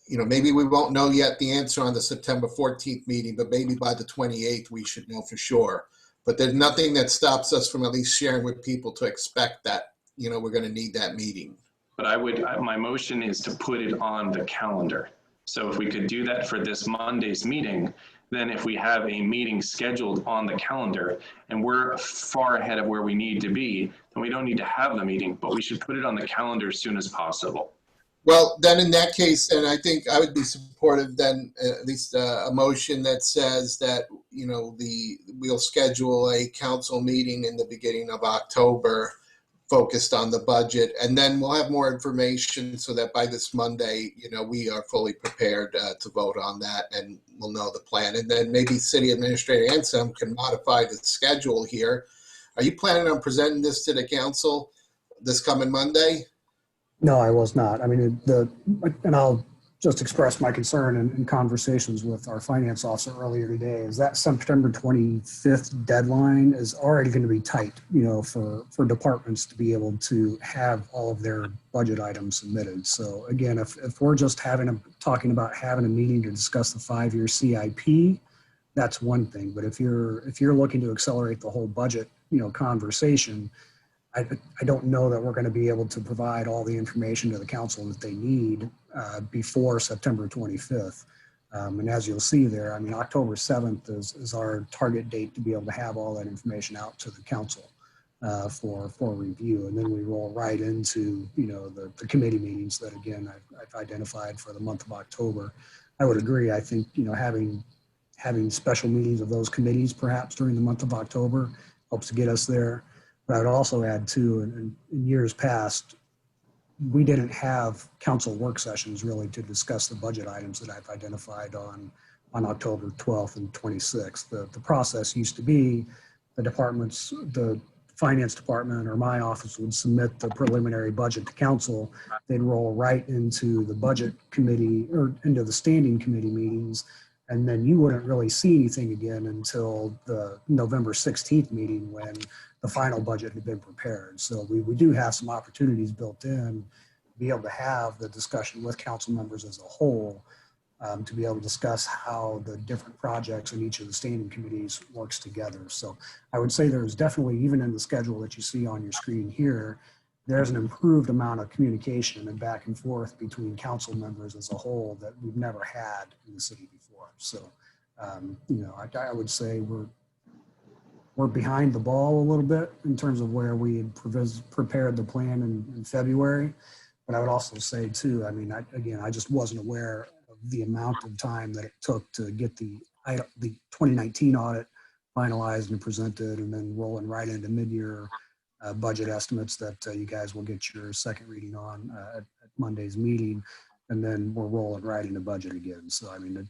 maybe we won't know yet the answer on the September 14th meeting, but maybe by the 28th, we should know for sure. But there's nothing that stops us from at least sharing with people to expect that, we're going to need that meeting. But my motion is to put it on the calendar. So if we could do that for this Monday's meeting, then if we have a meeting scheduled on the calendar and we're far ahead of where we need to be, then we don't need to have the meeting, but we should put it on the calendar as soon as possible. Well, then in that case, then I think I would be supportive then, at least a motion that says that, we'll schedule a council meeting in the beginning of October focused on the budget, and then we'll have more information so that by this Monday, we are fully prepared to vote on that, and we'll know the plan. And then maybe City Administrator Anselm can modify the schedule here. Are you planning on presenting this to the council this coming Monday? No, I was not. I mean, and I'll just express my concern in conversations with our finance officer earlier today, is that September 25th deadline is already going to be tight, for departments to be able to have all of their budget items submitted. So again, if we're just talking about having a meeting to discuss the 5-year CIP, that's one thing. But if you're looking to accelerate the whole budget, conversation, I don't know that we're going to be able to provide all the information to the council that they need before September 25th. And as you'll see there, I mean, October 7th is our target date to be able to have all that information out to the council for review. And then we roll right into, the committee meetings that, again, I've identified for the month of October. I would agree. I think, having special meetings of those committees perhaps during the month of October helps to get us there. But I would also add too, in years past, we didn't have council work sessions really to discuss the budget items that I've identified on October 12th and 26th. The process used to be the finance department or my office would submit the preliminary budget to council. They'd roll right into the budget committee or into the standing committee meetings. And then you wouldn't really see anything again until the November 16th meeting when the final budget had been prepared. So we do have some opportunities built in to be able to have the discussion with council members as a whole, to be able to discuss how the different projects in each of the standing committees works together. So I would say there's definitely, even in the schedule that you see on your screen here, there's an improved amount of communication and back and forth between council members as a whole that we've never had in the city before. So, I would say we're behind the ball a little bit in terms of where we had prepared the plan in February. But I would also say too, I mean, I just wasn't aware of the amount of time that it took to get the 2019 audit finalized and presented, and then rolling right into mid-year budget estimates that you guys will get your second reading on at Monday's meeting. And then we're rolling right into budget again. So, I mean,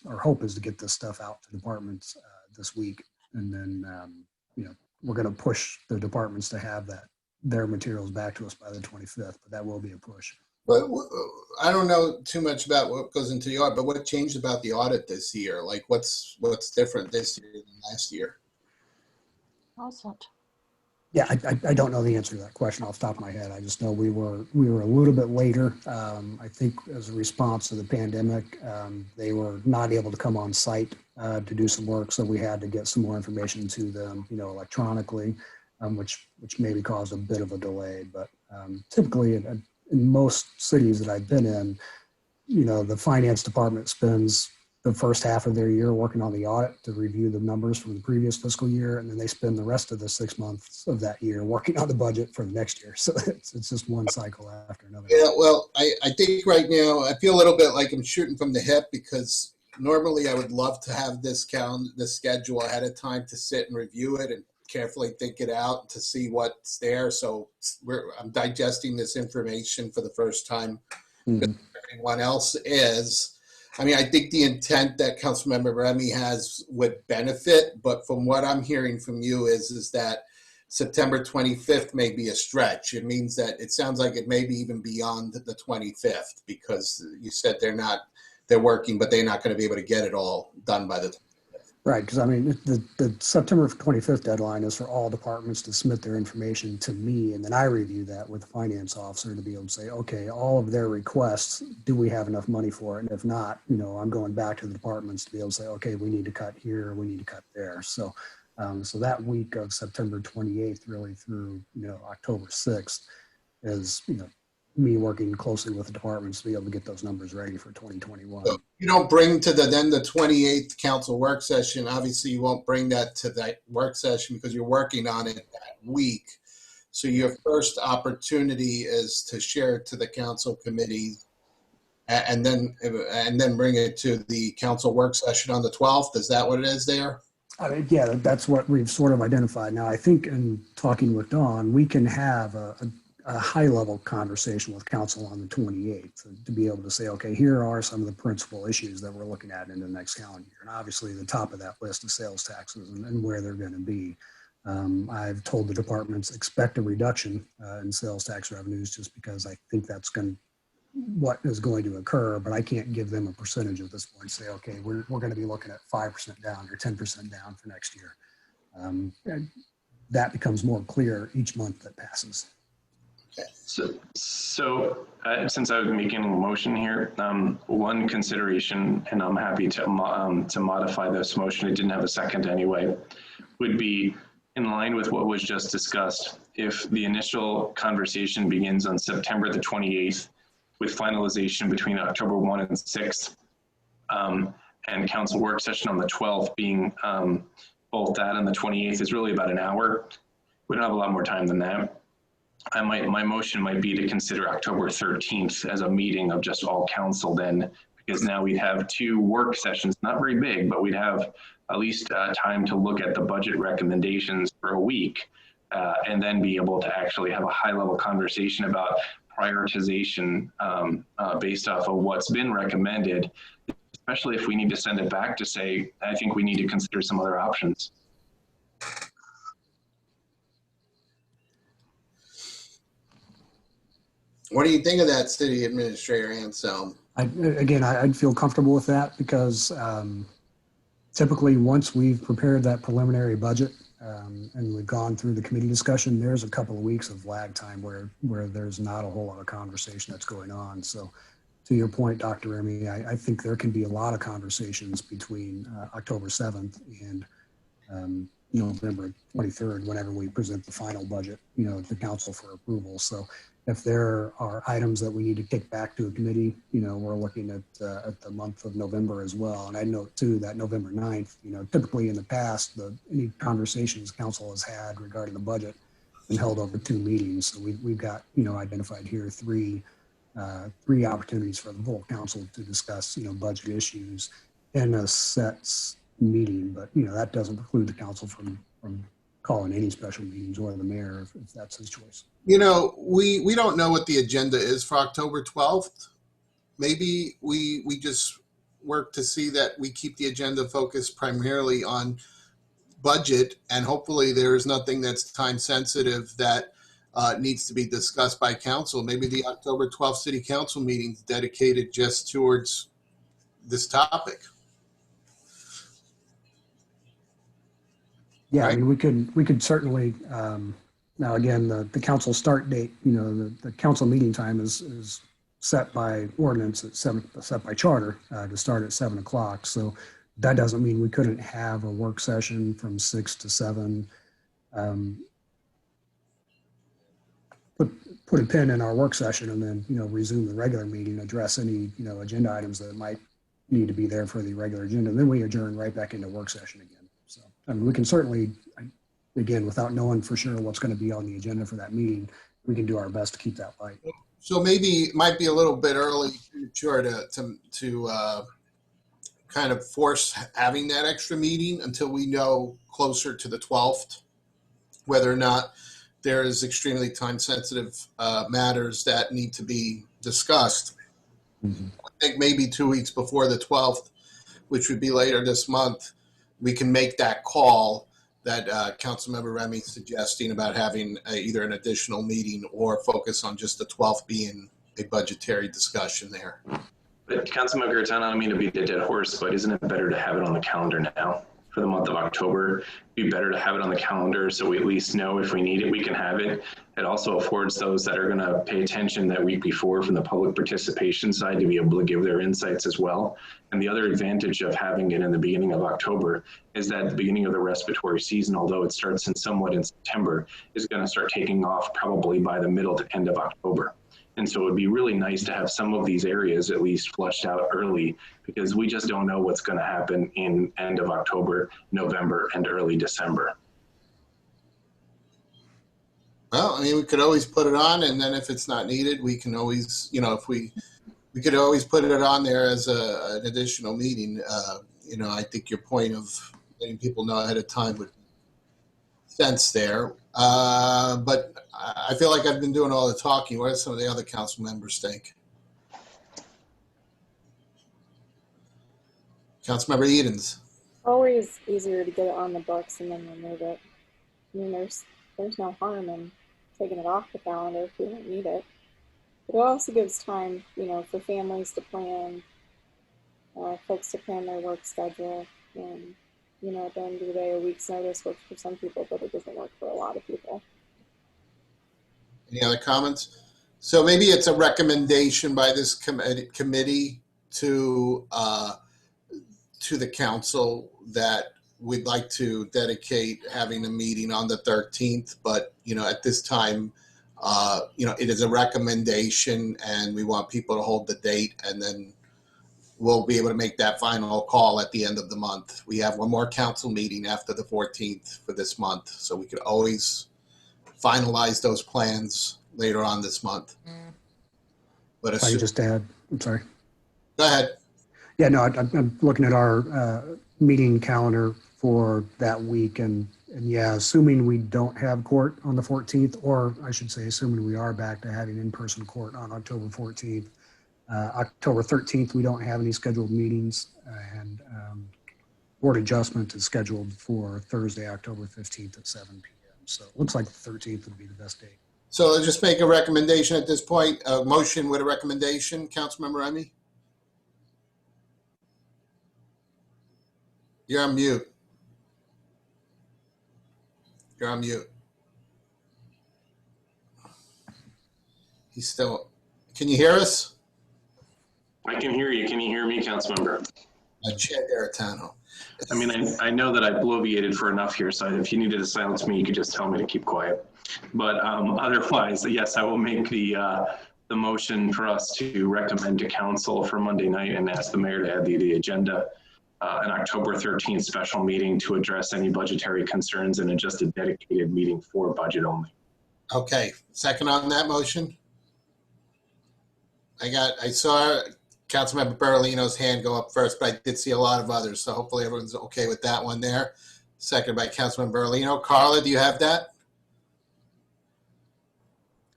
our hope is to get this stuff out to departments this week. And then, we're going to push the departments to have their materials back to us by the 25th, but that will be a push. But I don't know too much about what goes into the audit, but what changed about the audit this year? Like what's different this year than last year? Awesome. Yeah, I don't know the answer to that question off the top of my head. I just know we were a little bit later. I think as a response to the pandemic, they were not able to come on site to do some work, so we had to get some more information to them, electronically, which maybe caused a bit of a delay. But typically, in most cities that I've been in, the finance department spends the first half of their year working on the audit to review the numbers from the previous fiscal year, and then they spend the rest of the 6 months of that year working on the budget for the next year. So it's just one cycle after another. Yeah, well, I think right now I feel a little bit like I'm shooting from the hip, because normally I would love to have this schedule ahead of time to sit and review it and carefully think it out to see what's there. So I'm digesting this information for the first time. Mm-hmm. Everyone else is. I mean, I think the intent that Councilmember Remy has would benefit, but from what I'm hearing from you is that September 25th may be a stretch. It means that it sounds like it may be even beyond the 25th, because you said they're working, but they're not going to be able to get it all done by the 25th. Right, because I mean, the September 25th deadline is for all departments to submit their information to me, and then I review that with the finance officer to be able to say, okay, all of their requests, do we have enough money for it? And if not, I'm going back to the departments to be able to say, okay, we need to cut here, we need to cut there. So, so that week of September 28th, really through October 6th, is me working closely with the departments to be able to get those numbers ready for 2021. So you don't bring to the 28th council work session. Obviously, you won't bring that to that work session because you're working on it that week. So your first opportunity is to share it to the council committees and then bring it to the council work session on the 12th. Is that what it is there? I mean, yeah, that's what we've sort of identified. Now, I think in talking with Dawn, we can have a high-level conversation with council on the 28th to be able to say, okay, here are some of the principal issues that we're looking at in the next calendar year. And obviously, the top of that list is sales taxes and where they're going to be. I've told the departments expect a reduction in sales tax revenues just because I think that's what is going to occur, but I can't give them a percentage at this point. Say, okay, we're going to be looking at 5% down or 10% down for next year. That becomes more clear each month that passes. So since I was making a motion here, one consideration, and I'm happy to modify this motion, it didn't have a second anyway, would be in line with what was just discussed. If the initial conversation begins on September the 28th, with finalization between October 1 and 6th, and council work session on the 12th being both that and the 28th is really about an hour. We don't have a lot more time than that. My motion might be to consider October 13th as a meeting of just all council then, because now we'd have 2 work sessions, not very big, but we'd have at least time to look at the budget recommendations for a week, and then be able to actually have a high-level conversation about prioritization based off of what's been recommended, especially if we need to send it back to say, I think we need to consider some other options. What do you think of that, City Administrator Anselm? I'd feel comfortable with that because typically once we've prepared that preliminary budget and we've gone through the committee discussion, there's a couple of weeks of lag time where there's not a whole lot of conversation that's going on. So to your point, Dr. Remy, I think there can be a lot of conversations between October 7th and November 23rd, whenever we present the final budget, to the council for approval. So if there are items that we need to kick back to a committee, we're looking at the month of November as well. And I note too that November 9th, typically in the past, any conversations council has had regarding the budget been held over 2 meetings. So we've got, identified here 3 opportunities for the whole council to discuss, budget issues in a set meeting. But, that doesn't preclude the council from calling any special meetings or the mayor if that's his choice. We don't know what the agenda is for October 12th. Maybe we just work to see that we keep the agenda focused primarily on budget, and hopefully there's nothing that's time sensitive that needs to be discussed by council. Maybe the October 12th City Council meeting is dedicated just towards this topic. Yeah, right? I mean, we could certainly, now again, the council start date, the council meeting time is set by ordinance at set by charter to start at 7 o'clock. So that doesn't mean we couldn't have a work session from 6 to 7. Put a pin in our work session and then, resume the regular meeting, address any, agenda items that might need to be there for the regular agenda. And then we adjourn right back into work session again. So, I mean, we can certainly, again, without knowing for sure what's going to be on the agenda for that meeting, we can do our best to keep that light. So maybe it might be a little bit early to kind of force having that extra meeting until we know closer to the 12th whether or not there is extremely time-sensitive matters that need to be discussed. Mm-hmm. I think maybe 2 weeks before the 12th, which would be later this month, we can make that call that Councilmember Remy's suggesting about having either an additional meeting or focus on just the 12th being a budgetary discussion there. But Councilmember Garitano, I don't mean to beat a dead horse, but isn't it better to have it on the calendar now? for the month of October. It'd be better to have it on the calendar so we at least know if we need it, we can have it. It also affords those that are going to pay attention that week before from the public participation side to be able to give their insights as well. And the other advantage of having it in the beginning of October is that the beginning of the respiratory season, although it starts in somewhat in September, is going to start taking off probably by the middle to end of October. And so it would be really nice to have some of these areas at least flushed out early, because we just don't know what's going to happen in end of October, November, and early December. Well, I mean, we could always put it on, and then if it's not needed, we can always, you know, if we could always put it on there as an additional meeting. You know, I think your point of letting people know ahead of time would make sense there. But I feel like I've been doing all the talking. What do some of the other council members think? Councilmember Edens. Always easier to get it on the books and then remove it. I mean, there's no harm in taking it off the calendar if we don't need it. But it also gives time, you know, for families to plan, folks to plan their work schedule. And, you know, at the end of the day, a week's notice works for some people, but it doesn't work for a lot of people. Any other comments? So maybe it's a recommendation by this committee to the council that we'd like to dedicate having a meeting on the 13th, but you know, at this time, you know, it is a recommendation, and we want people to hold the date, and then we'll be able to make that final call at the end of the month. We have one more council meeting after the 14th for this month, so we could always finalize those plans later on this month. But If I could just add, I'm sorry. Go ahead. Yeah, no, I'm looking at our meeting calendar for that week, and yeah, assuming we don't have court on the 14th, or I should say, assuming we are back to having in-person court on October 14th, October 13th, we don't have any scheduled meetings, and board adjustment is scheduled for Thursday, October 15th at 7 p.m. So it looks like the 13th would be the best date. So let's just make a recommendation at this point, a motion with a recommendation. Councilmember Remy? You're on mute. You're on mute. He's still, can you hear us? I can hear you. Can you hear me, Councilmember? Chad Garitano. I mean, I know that I bloviated for enough here, so if you needed to silence me, you could just tell me to keep quiet. But otherwise, yes, I will make the motion for us to recommend to council for Monday night and ask the mayor to add the agenda an October 13th special meeting to address any budgetary concerns, and just a dedicated meeting for budget only. Okay, second on that motion. I saw Councilmember Berlino's hand go up first, but I did see a lot of others, so hopefully everyone's okay with that one there. Second by Councilmember Berlino. Carla, do you have that?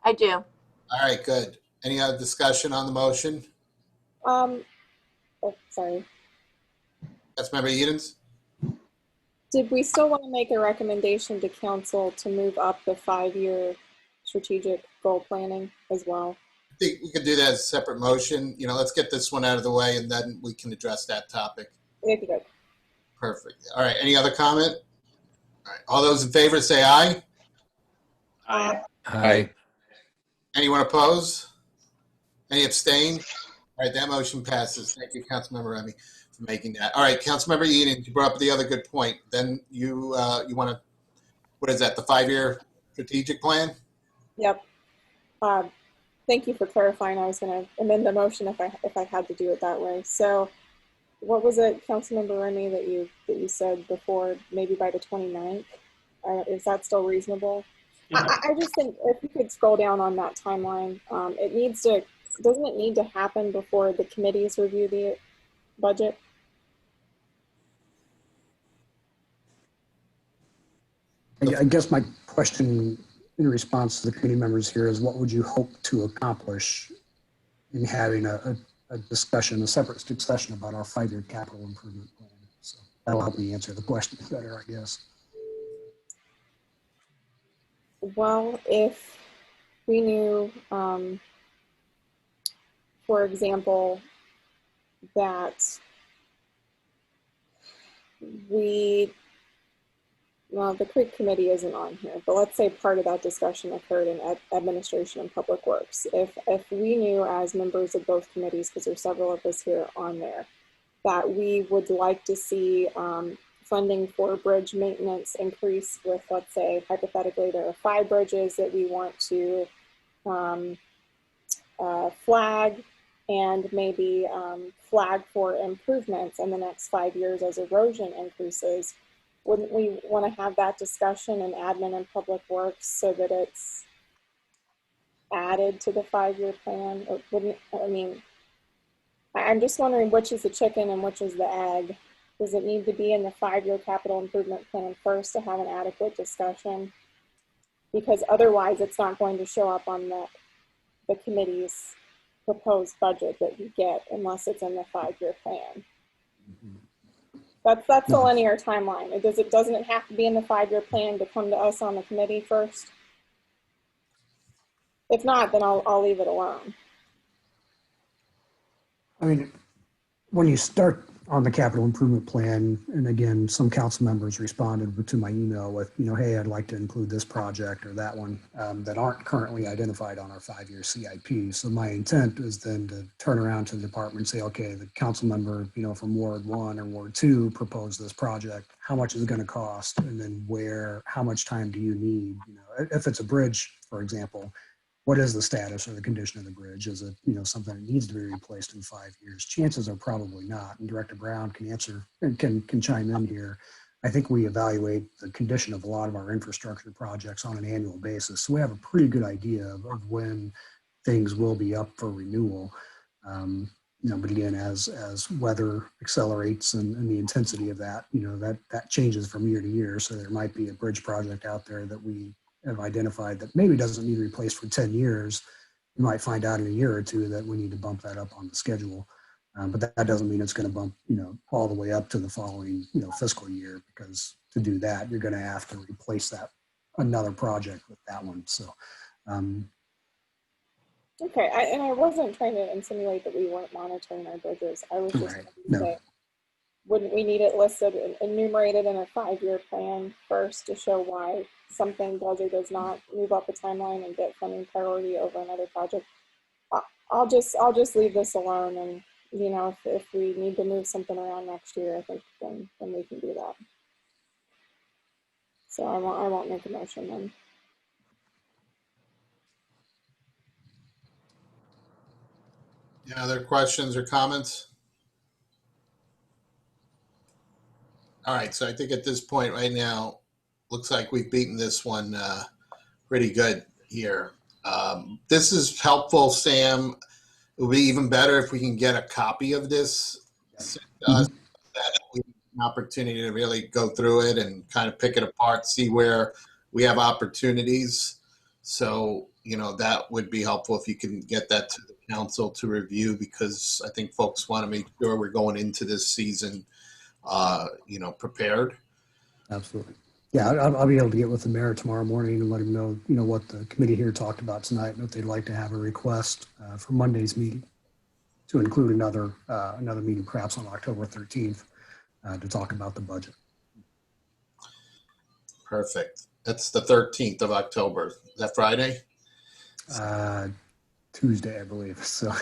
I do. All right, good. Any other discussion on the motion? Oh, sorry. Councilmember Edens? Did we still want to make a recommendation to council to move up the 5-year strategic goal planning as well? I think we could do that as a separate motion. You know, let's get this one out of the way, and then we can address that topic. Okay, good. Perfect. All right, any other comment? All right, all those in favor say aye. Aye. Aye. Anyone oppose? Any abstain? All right, that motion passes. Thank you, Councilmember Remy, for making that. All right, Councilmember Eden, you brought up the other good point. Then you want to, what is that, the 5-year strategic plan? Yep. Thank you for clarifying. I was going to amend the motion if I had to do it that way. So, what was it, Councilmember Remy, that you said before? Maybe by the 29th. Is that still reasonable? Yeah. I just think if you could scroll down on that timeline, it needs to. Doesn't it need to happen before the committees review the budget? I guess my question in response to the committee members here is, what would you hope to accomplish in having a discussion, a separate discussion about our 5-year capital improvement plan? So that'll help me answer the question better, I guess. Well, if we knew, for example, that well, the Creek Committee isn't on here, but let's say part of that discussion occurred in Administration and Public Works. If we knew as members of both committees, because there's several of us here on there, that we would like to see funding for bridge maintenance increase with, let's say, hypothetically, there are 5 bridges that we want to flag and maybe flag for improvements in the next 5 years as erosion increases. Wouldn't we want to have that discussion in admin and public works so that it's added to the 5-year plan? Or wouldn't, I mean, I'm just wondering which is the chicken and which is the egg. Does it need to be in the 5-year capital improvement plan first to have an adequate discussion? Because otherwise it's not going to show up on the committee's proposed budget that you get unless it's in the 5-year plan. That's a linear timeline. Doesn't it have to be in the 5-year plan to come to us on the committee first? If not, then I'll leave it alone. I mean, when you start on the capital improvement plan, and again, some council members responded to my email with, hey, I'd like to include this project or that one that aren't currently identified on our 5-year CIP. So my intent is then to turn around to the department and say, okay, the council member, from Ward 1 or Ward 2 proposed this project. How much is it going to cost? And then how much time do you need? If it's a bridge, for example, what is the status or the condition of the bridge? Is it, something that needs to be replaced in 5 years? Chances are probably not. And Director Brown can answer and can chime in here. I think we evaluate the condition of a lot of our infrastructure projects on an annual basis. So we have a pretty good idea of when things will be up for renewal. But again, as weather accelerates and the intensity of that, that changes from year to year. So there might be a bridge project out there that we have identified that maybe doesn't need replaced for 10 years. You might find out in a year or two that we need to bump that up on the schedule. But that doesn't mean it's going to bump, all the way up to the following, fiscal year, because to do that, you're going to have to replace another project with that one. So, okay. I wasn't trying to insinuate that we weren't monitoring our bridges. I was just right. going to say, wouldn't we need it listed and enumerated in a 5-year plan first to show why something does or does not move up the timeline and get funding priority over another project? I'll just leave this alone, and if we need to move something around next year, I think then we can do that. So I won't make a motion then. Any other questions or comments? All right, so I think at this point right now, looks like we've beaten this one pretty good here. This is helpful, Sam. It would be even better if we can get a copy of this sent to us, that we have an opportunity to really go through it and kind of pick it apart, see where we have opportunities. So, that would be helpful if you can get that to the council to review, because I think folks want to make sure we're going into this season prepared. Absolutely. Yeah, I'll be able to get with the mayor tomorrow morning and let him know, what the committee here talked about tonight, and if they'd like to have a request for Monday's meeting to include another meeting, perhaps on October 13th, to talk about the budget. Perfect. That's the 13th of October. Is that Friday? Tuesday, I believe. So I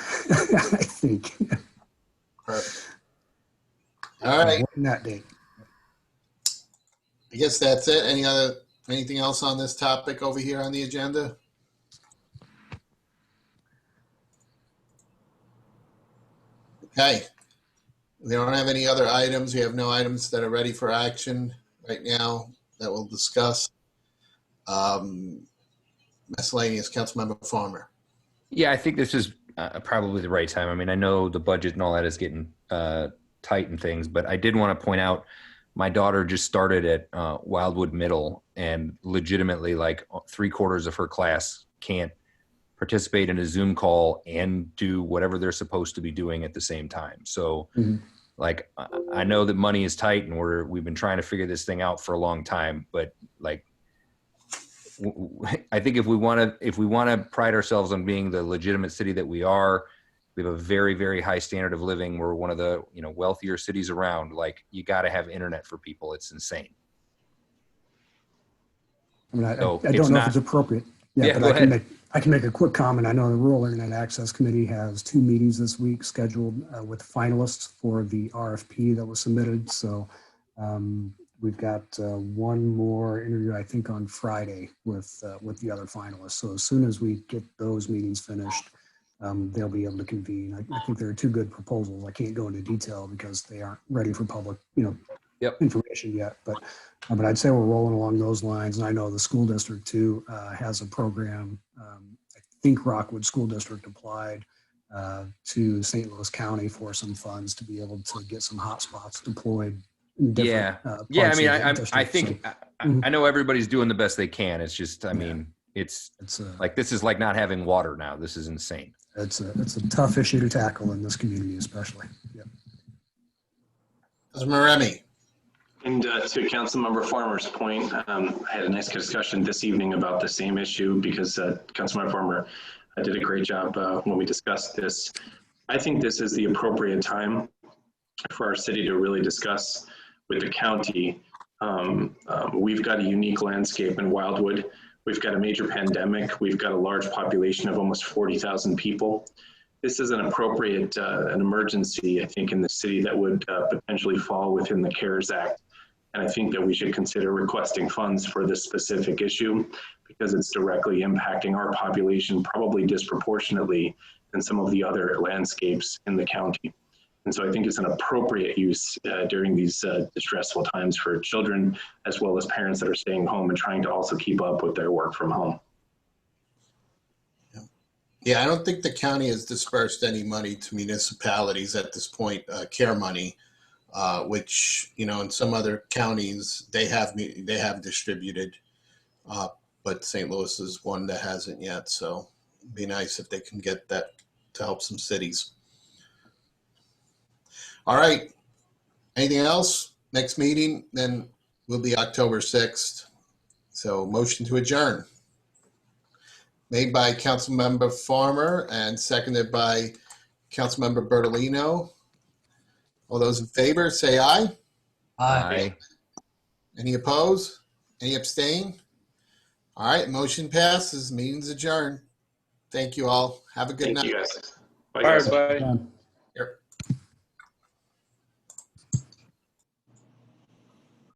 think. Perfect. All right. That date. I guess that's it. Anything else on this topic over here on the agenda? Okay. We don't have any other items. We have no items that are ready for action right now that we'll discuss. Miscellaneous, Councilmember Farmer. Yeah, I think this is probably the right time. I mean, I know the budget and all that is getting tight and things, but I did want to point out my daughter just started at Wildwood Middle, and legitimately like 3/4 of her class can't participate in a Zoom call and do whatever they're supposed to be doing at the same time. So like, I know that money is tight and we've been trying to figure this thing out for a long time, but like, I think if we want to pride ourselves on being the legitimate city that we are, We have a very, very high standard of living. We're one of the, wealthier cities around. Like, you got to have internet for people. It's insane. I mean, So I don't know if it's appropriate. Yeah, but go ahead. I can make a quick comment. I know the Rural Internet Access Committee has 2 meetings this week scheduled with finalists for the RFP that was submitted. So we've got one more interview, I think, on Friday with the other finalists. So as soon as we get those meetings finished, they'll be able to convene. I think there are 2 good proposals. I can't go into detail because they aren't ready for public, information yet. But I'd say we're rolling along those lines. And I know the school district too has a program. I think Rockwood School District applied to St. Louis County for some funds to be able to get some hotspots deployed. In different, yeah. I mean, I think I know everybody's doing the best they can. It's just, I mean, it's like, this is like not having water now. This is insane. It's a tough issue to tackle in this community, especially. Yep. Councilman Remy. And to Councilmember Farmer's point, I had a nice discussion this evening about the same issue because Councilmember Farmer did a great job when we discussed this. I think this is the appropriate time for our city to really discuss with the county. We've got a unique landscape in Wildwood. We've got a major pandemic. We've got a large population of almost 40,000 people. This is an appropriate, an emergency, I think, in the city that would potentially fall within the CARES Act. And I think that we should consider requesting funds for this specific issue because it's directly impacting our population probably disproportionately than some of the other landscapes in the county. And so I think it's an appropriate use during these distressful times for children, as well as parents that are staying home and trying to also keep up with their work from home. Yeah, I don't think the county has dispersed any money to municipalities at this point, care money, which, in some other counties they have distributed, but St. Louis is one that hasn't yet. So it'd be nice if they can get that to help some cities. All right. Anything else? Next meeting then will be October 6th. So motion to adjourn. Made by Councilmember Farmer and seconded by Councilmember Bertolino. All those in favor, say aye. Aye. Any opposed? Any abstain? All right, motion passes. Meeting's adjourned. Thank you all. Have a good night. Thank you guys. Bye, All guys. right, bye.